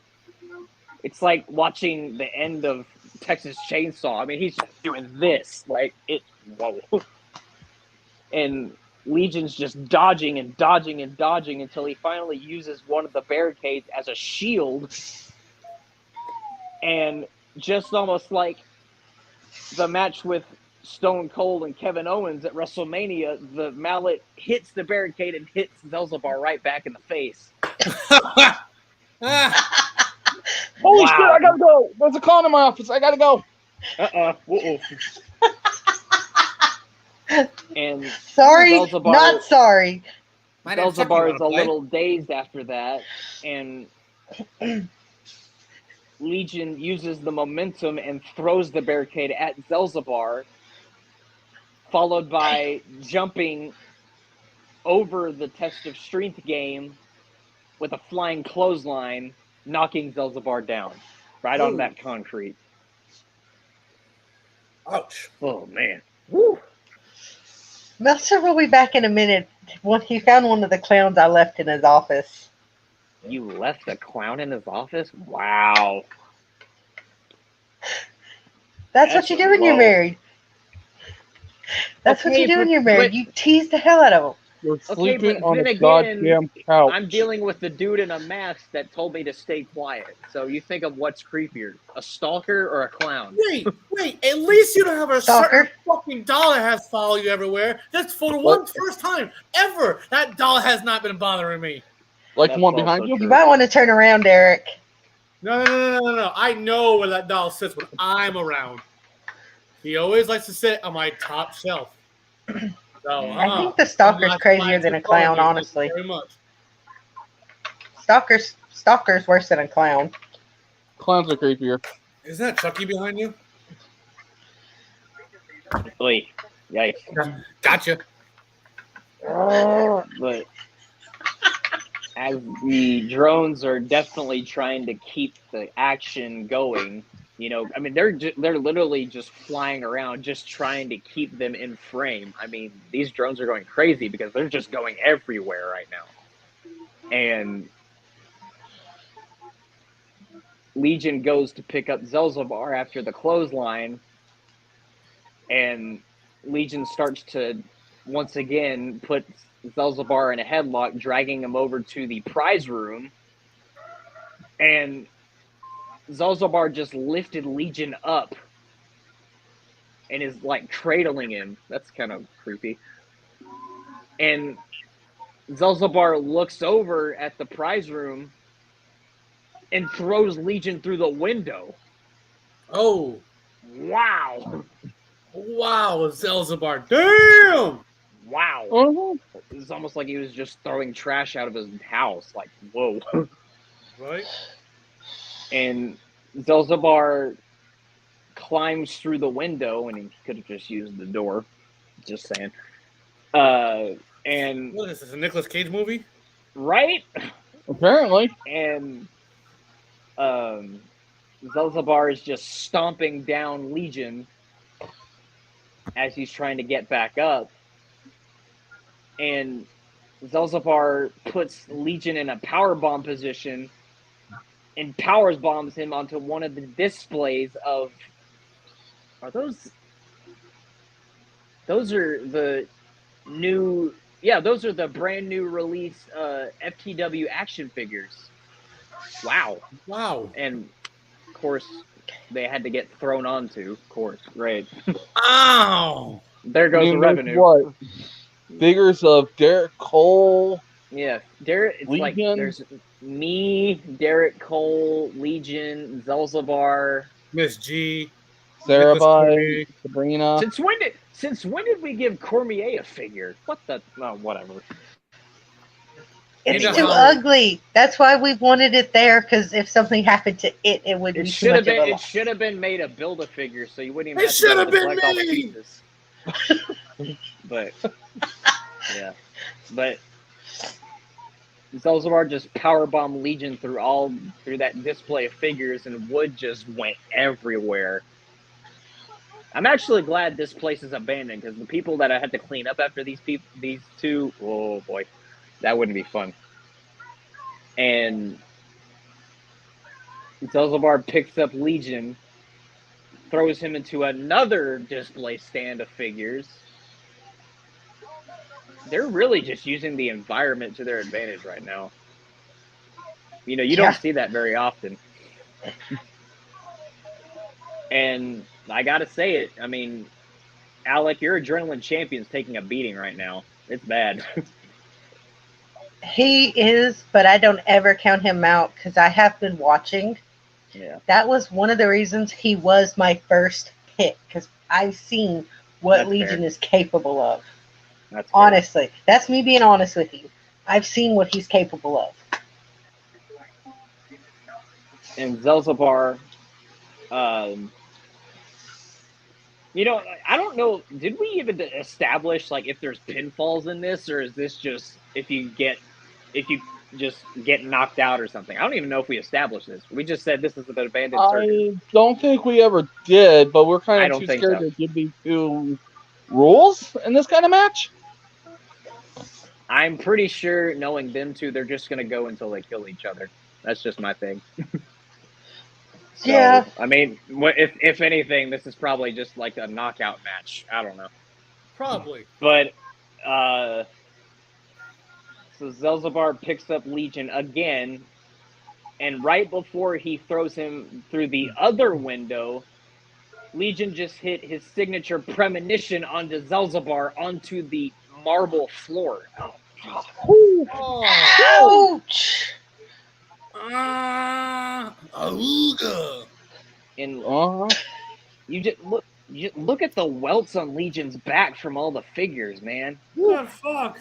It's like watching the end of Texas Chainsaw. I mean, he's just doing this. Like, whoa. And Legion's just dodging and dodging and dodging until he finally uses one of the barricades as a shield. And just almost like the match with Stone Cold and Kevin Owens at WrestleMania, the mallet hits the barricade and hits Zelzabar right back in the face. Holy shit, I gotta go. There's a call in my office. I gotta go. Uh-oh. And Sorry, Zelzabar- not sorry. Zelzabar is a little dazed after that, and Legion uses the momentum and throws the barricade at Zelzabar, followed by jumping over the test of strength game with a flying clothesline, knocking Zelzabar down right on that concrete. Ouch. Oh, man. Woo. Meltzer will be back in a minute. He found one of the clowns I left in his office. You left a clown in his office? Wow. That's what you do when you're low. married. That's what Okay, you do when but- you're married. but- You tease the hell out of them. You're Okay, sleeping but on then a again, goddamn couch. I'm dealing with the dude in a mask that told me to stay quiet. So you think of what's creepier, a stalker or a clown? Wait. At least you don't have a Stalker. certain fucking doll that has followed you everywhere. That's for the What? first time ever. That doll has not been bothering me. Like That's the one also behind you? You might want to turn around, Derek. No. I know where that doll sits when I'm around. He always likes to sit on my top shelf. So, I think the stalker's I'm not crazier than a too far clown, away. Thank you honestly. Very much. Stalker's worse than a clown. Clowns are creepier. Isn't that Chucky behind you? Oy. Yikes. Gotcha. But as the drones are definitely trying to keep the action going, I mean, they're literally just flying around, just trying to keep them in frame. I mean, these drones are going crazy because they're just going everywhere right now. And Legion goes to pick up Zelzabar after the clothesline, and Legion starts to once again put Zelzabar in a headlock, dragging him over to the prize room. And Zelzabar just lifted Legion up and is like cradling him. That's kind of creepy. And Zelzabar looks over at the prize room and throws Legion through the window. Oh, Wow. wow, Zelzabar. Damn! Wow. Oh, It's almost like he was just throwing trash out of his house. Like, whoa. Right? And Zelzabar climbs through the window, and he could have just used the door. Just saying. And What is this, a Nicolas Cage movie? right? apparently. And Zelzabar is just stomping down Legion as he's trying to get back up. And Zelzabar puts Legion in a powerbomb position and powers bombs him onto one of the displays of. Are those? Those are the new. Yeah, those are the brand new release FTW action figures. Wow. Wow. And of course, they had to get thrown onto. Of course, right. Ow. There goes the Make revenue. What? Figures of Derek Cole. Yeah, Derek. It's like Legion? there's me, Derek Cole, Legion, Zelzabar. Miss G. Sarah Nicholas Cormier. Sabrina. Since when did we give Cormier a figure? What the? Oh, whatever. It's You know too how- ugly. That's why we wanted it there, because if something happened to it, it would It be too should much have been. of a It loss. should have been made a build a figure, so you wouldn't even. It have to go should have to been collect all the me! pieces. But yeah, but Zelzabar just powerbomb Legion through that display of figures, and wood just went everywhere. I'm actually glad this place is abandoned because the people that I had to clean up after these two, oh boy, that wouldn't be fun. And Zelzabar picks up Legion, throws him into another display stand of figures. They're really just using the environment to their advantage right now. You know, you Yeah. don't see that very often. And I gotta say it. I mean, Alec, your adrenaline champion's taking a beating right now. It's bad. He is, but I don't ever count him out because I have been watching. Yeah. That was one of the reasons he was my first pick, because I've seen what That's Legion fair. is capable of. That's fair. Honestly, that's me being honest with you. I've seen what he's capable of. And Zelzabar, you know, I don't know. Did we even establish like if there's pinfalls in this, or is this just if you just get knocked out or something? I don't even know if we established this. We just said this is an abandoned circuit. I don't think we ever did, but we're I kind don't of too think scared so. to give these two rules in this kind of match. I'm pretty sure, knowing them two, they're just gonna go until they kill each other. That's just my thing. So, Yeah. I mean, if anything, this is probably just like a knockout match. I don't know. Probably. But so Zelzabar picks up Legion again, and right before he throws him through the other window, Legion just hit his signature premonition onto Zelzabar onto the marble floor. Oh. Ouch! Auga. And Uh-huh. you look at the welts on Legion's back from all the figures, man. What the fuck?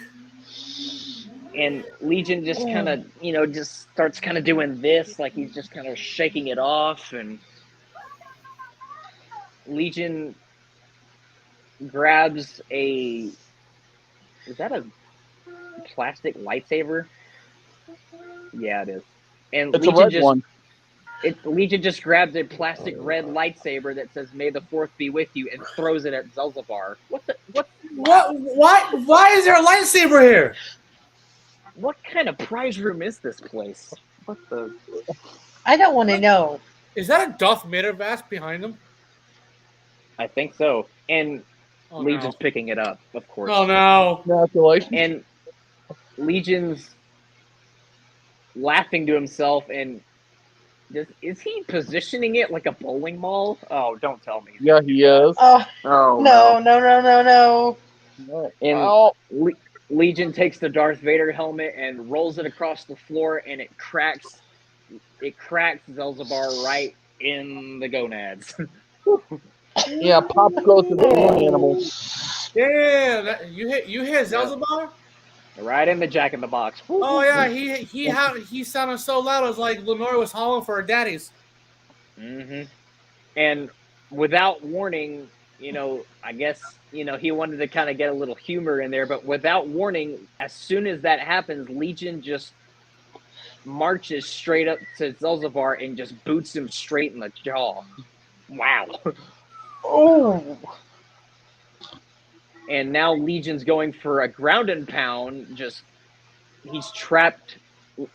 And Legion just kind of, just starts kind of doing this, like he's just kind of shaking it off. And Legion grabs is that a plastic lightsaber? Yeah, it is. And It's a red one. Legion just grabs a plastic red lightsaber that says "May the Fourth be with you" and throws it at Zelzabar. What? Why is there a lightsaber here? What kind of prize room is this place? What the? I don't want to know. Is that a Darth Vader vest behind him? I think so. And Oh, Legion's picking it up, of course. no. Oh no. Congratulations. And Legion's laughing to himself, and is he positioning it like a bowling ball? Oh, don't tell me. Yeah, he is. Oh, Oh no. And Well, Legion takes the Darth Vader helmet and rolls it across the floor, and it cracks Zelzabar right in the gonads. yeah, Pop goes to the balloon animal. Yeah, you hit Zelzabar? Right in the Jack in the Box. Oh yeah, he sounded so loud. It was like Lenore was howling for her daddies. Mm-hmm. And without warning, I guess, he wanted to kind of get a little humor in there, but without warning, as soon as that happens, Legion just marches straight up to Zelzabar and just boots him straight in the jaw. Wow. Oh, And now Legion's going for a ground and pound. He's trapped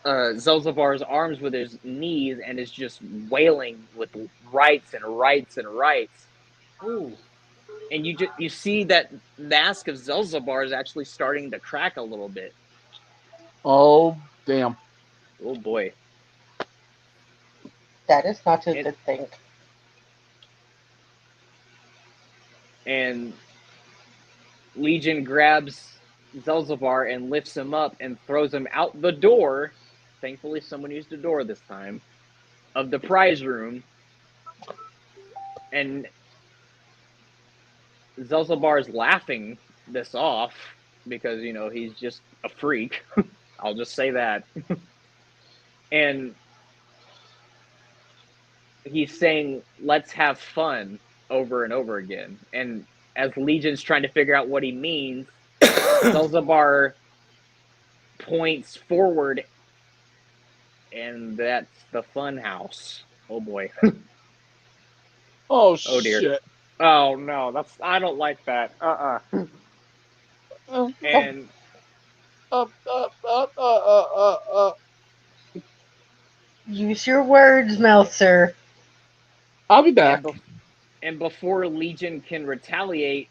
Zelzabar's arms with his knees and is just wailing with rights and rights and rights. Ooh. And you see that mask of Zelzabar is actually starting to crack a little bit. Oh, damn. Oh boy. That is not a It- good thing. And Legion grabs Zelzabar and lifts him up and throws him out the door. Thankfully, someone used the door this time of the prize room. And Zelzabar's laughing this off because, you know, he's just a freak. I'll just say that. And he's saying, let's have fun over and over again. And as Legion's trying to figure out what he means, Zelzabar points forward, and that's the fun house. Oh boy. Oh, Oh, dear. shit. Oh no, I don't like that. Uh, And Use your words, Meltzer. I'll be back. and before Legion can retaliate,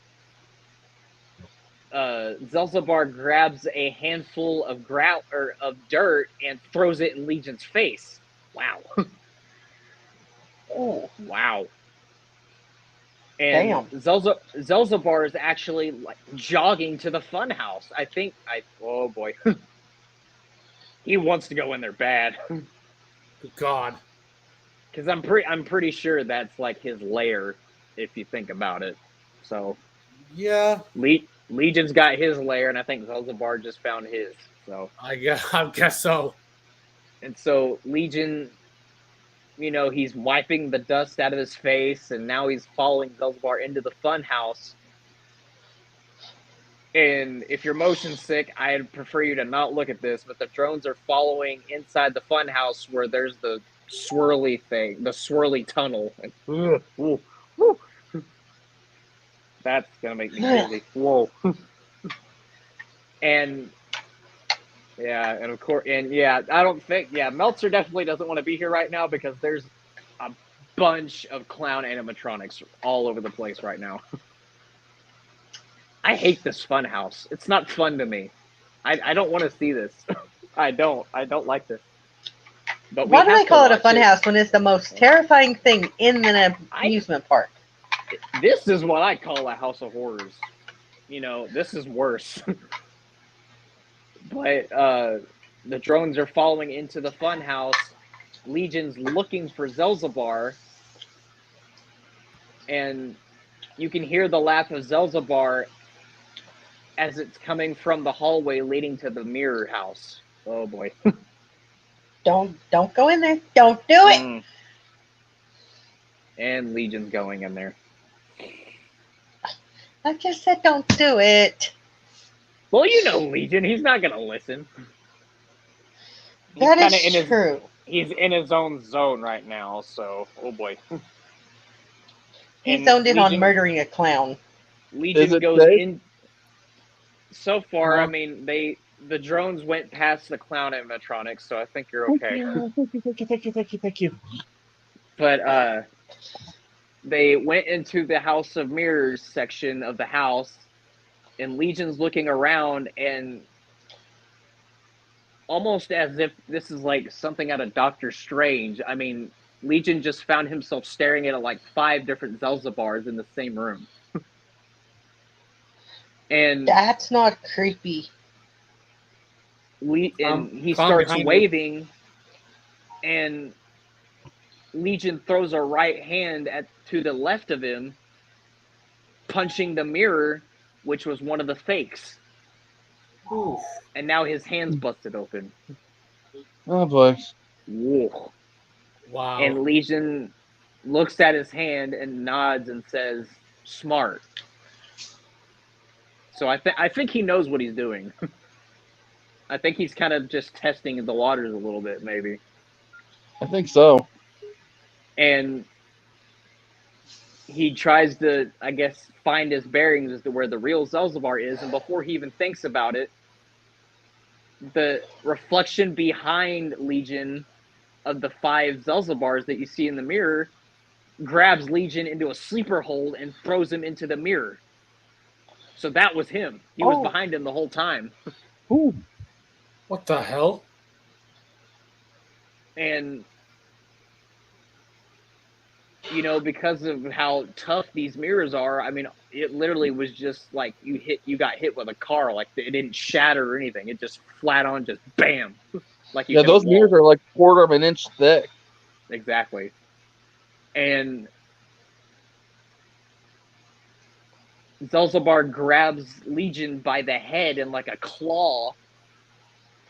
Zelzabar grabs a handful of of dirt and throws it in Legion's face. Wow. Ooh, Wow. And damn. Zelzabar is actually like jogging to the fun house. Oh boy. He wants to go in there bad. Good God. Because I'm pretty sure that's like his lair, if you think about it. So Yeah, Legion's got his lair, and I think Zelzabar just found his. So I guess so. and so Legion, you know, he's wiping the dust out of his face, and now he's following Zelzabar into the fun house. And if you're motion sick, I'd prefer you to not look at this, but the drones are following inside the fun house where there's the swirly thing, the swirly tunnel. And, ooh. That's gonna make me dizzy. Whoa. And yeah, and of course, and yeah, I don't think, yeah, Meltzer definitely doesn't want to be here right now because there's a bunch of clown animatronics all over the place right now. I hate this fun house. It's not fun to me. I don't want to see this. I don't like this. But Why do have they to call it a watch fun house when it's the most terrifying thing in an amusement park? This is what I call a house of horrors. You know, this is worse. But the drones are following into the fun house. Legion's looking for Zelzabar, and you can hear the laugh of Zelzabar as it's coming from the hallway leading to the mirror house. Oh boy. Don't go in there. Don't do it. And Legion's going in there. I just said don't do it. Well, you know Legion, he's not gonna listen. That is true. He's in his own zone right now, so oh boy. He's And zoned in on Legion- murdering a clown. Legion goes safe? in. So far, No. I mean, the drones went past the clown animatronics, so I think you're okay. Thank you. But they went into the House of Mirrors section of the house, and Legion's looking around, and almost as if this is like something out of Doctor Strange. I mean, Legion just found himself staring at like 5 different Zelzabars in the same room. And That's not creepy. he Calm starts behind waving, and Legion throws a right hand to the left of him, punching the mirror, which was one of the fakes. Oof. And now his hand's busted open. Oh boy. Whoa. Wow. And Legion looks at his hand and nods and says, "Smart." So I think he knows what he's doing. I think he's kind of just testing the waters a little bit, maybe. I think so. And he tries to, I guess, find his bearings as to where the real Zelzabar is. And before he even thinks about it, the reflection behind Legion of the 5 Zelzabars that you see in the mirror grabs Legion into a sleeper hold and throws him into the mirror. So that was him. He was behind him the whole time. Ooh. What the hell? And because of how tough these mirrors are, I mean, it literally was just like you got hit with a car. Like, it didn't shatter or anything. It just flat on, just bam. Like you Yeah, hit a those mirrors wall. are like quarter of an inch thick. Exactly. And Zelzabar grabs Legion by the head in like a claw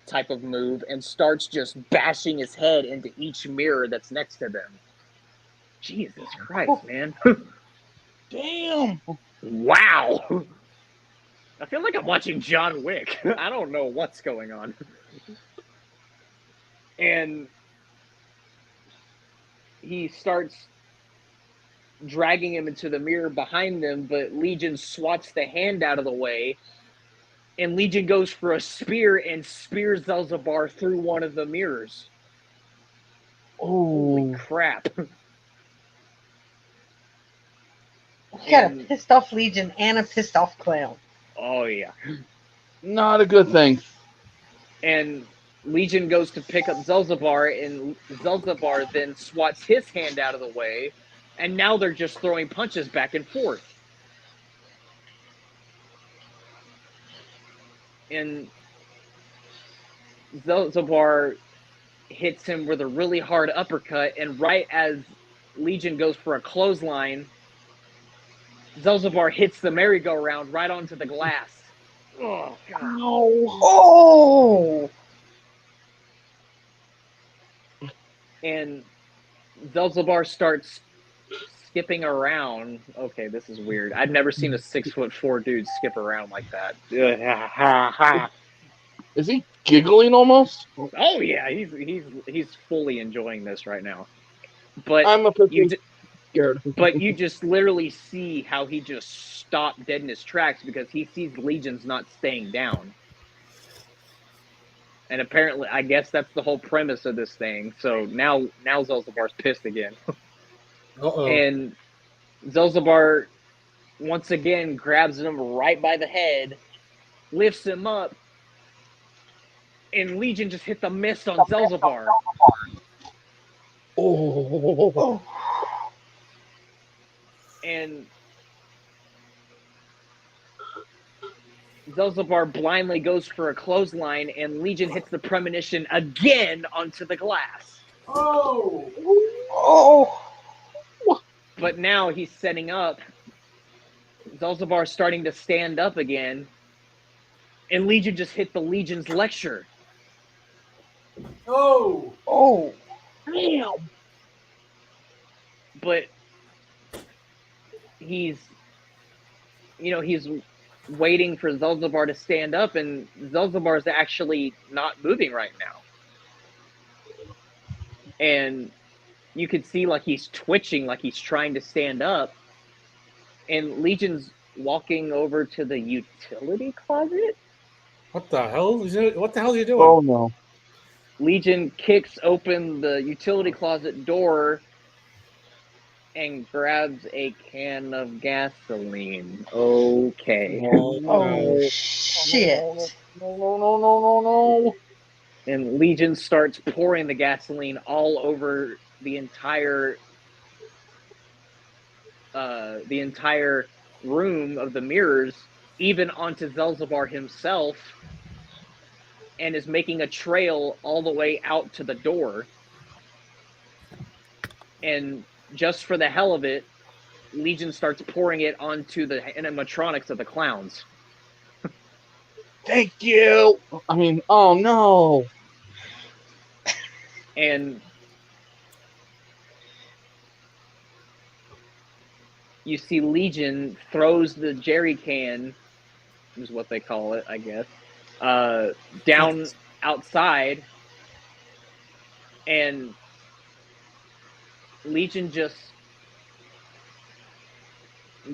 type of move and starts just bashing his head into each mirror that's next to them. Jesus Christ, man. Damn. Wow. I feel like I'm watching John Wick. I don't know what's going on. And he starts dragging him into the mirror behind them, but Legion swats the hand out of the way. And Legion goes for a spear and spears Zelzabar through one of the mirrors. Holy Oh. crap. We got a And- pissed off Legion and a pissed off clown. Oh, yeah. Not a good thing. And Legion goes to pick up Zelzabar, and Zelzabar then swats his hand out of the way, and now they're just throwing punches back and forth. And Zelzabar hits him with a really hard uppercut, and right as Legion goes for a clothesline, Zelzabar hits the merry-go-round right onto the glass. Oh, God. Oh! And Zelzabar starts skipping around. Okay, this is weird. I've never seen a 6'4" dude skip around like that. Is he giggling almost? Oh yeah, he's fully enjoying this right now. But I'm a you bit scared. but you just literally see how he just stopped dead in his tracks because he sees Legion's not staying down. And apparently, I guess that's the whole premise of this thing. So now Zelzabar's pissed again. Uh-oh. And Zelzabar once again grabs him right by the head, lifts him up, and Legion just hit the mist on Zelzabar. Oh. And Zelzabar blindly goes for a clothesline, and Legion hits the premonition again onto the glass. Oh! Oh! But now he's setting up. Zelzabar's starting to stand up again, and Legion just hit the Legion's lecture. Oh! Oh! Damn. But he's waiting for Zelzabar to stand up, and Zelzabar is actually not moving right now. And you could see like he's twitching, like he's trying to stand up. And Legion's walking over to the utility closet. What the hell? What the hell are you doing? Oh no. Legion kicks open the utility closet door and grabs a can of gasoline. Okay. Oh, shit. No. And Legion starts pouring the gasoline all over the entire room of the mirrors, even onto Zelzabar himself, and is making a trail all the way out to the door. And just for the hell of it, Legion starts pouring it onto the animatronics of the clowns. Thank you. I mean, oh no. And you see Legion throws the jerry can, is what they call it, I guess, down outside, and Legion just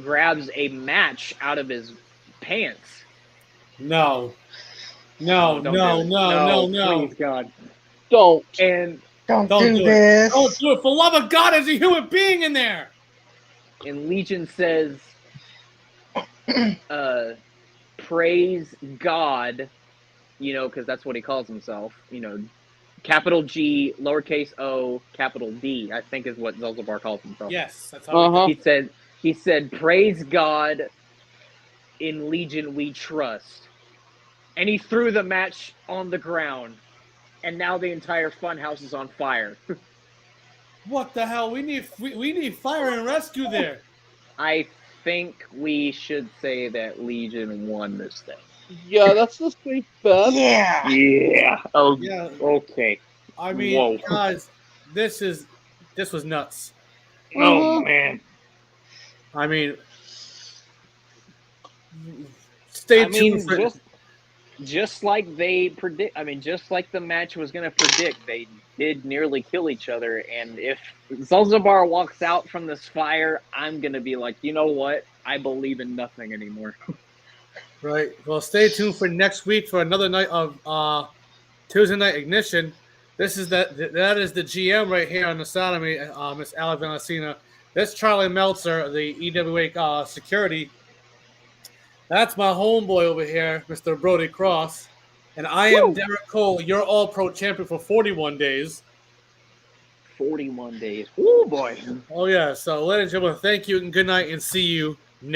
grabs a match out of his pants. No. No, Don't no, do it. no, no. Please, God. Don't. And Don't Don't do do it. this. Don't do it. For love of God, there's a human being in there. Legion says, praise God, because that's what he calls himself, capital G, lowercase o, capital D, I think is what Zelzabar calls himself. Yes, that's how. He said, praise God, in Legion we trust. And he threw the match on the ground. And now the entire funhouse is on fire. What the hell? We need fire and rescue there. I think we should say that Legion won this thing. Yeah, that's the safe bet. Yeah. Yeah. Oh, Yeah. okay. I mean, Whoa. guys, this was nuts. Oh, man. I mean, stay tuned for just like they predict. I mean, just like the match was going to predict, they did nearly kill each other. And if Zelzabar walks out from this fire, I'm going to be like, you know what? I believe in nothing anymore. Right. Well, stay tuned for next week for another night of Tuesday Night Ignition. That is the GM right here on the side of me, Miss Alex Valentina. This Charlie Meltzer, the EWA security. That's my homeboy over here, Mr. Brody Cross. And I am Derek Cole, your All-Pro champion for 41 days. 41 days. Oh, boy. Oh, yeah. So, ladies and gentlemen, thank you and good night, and see you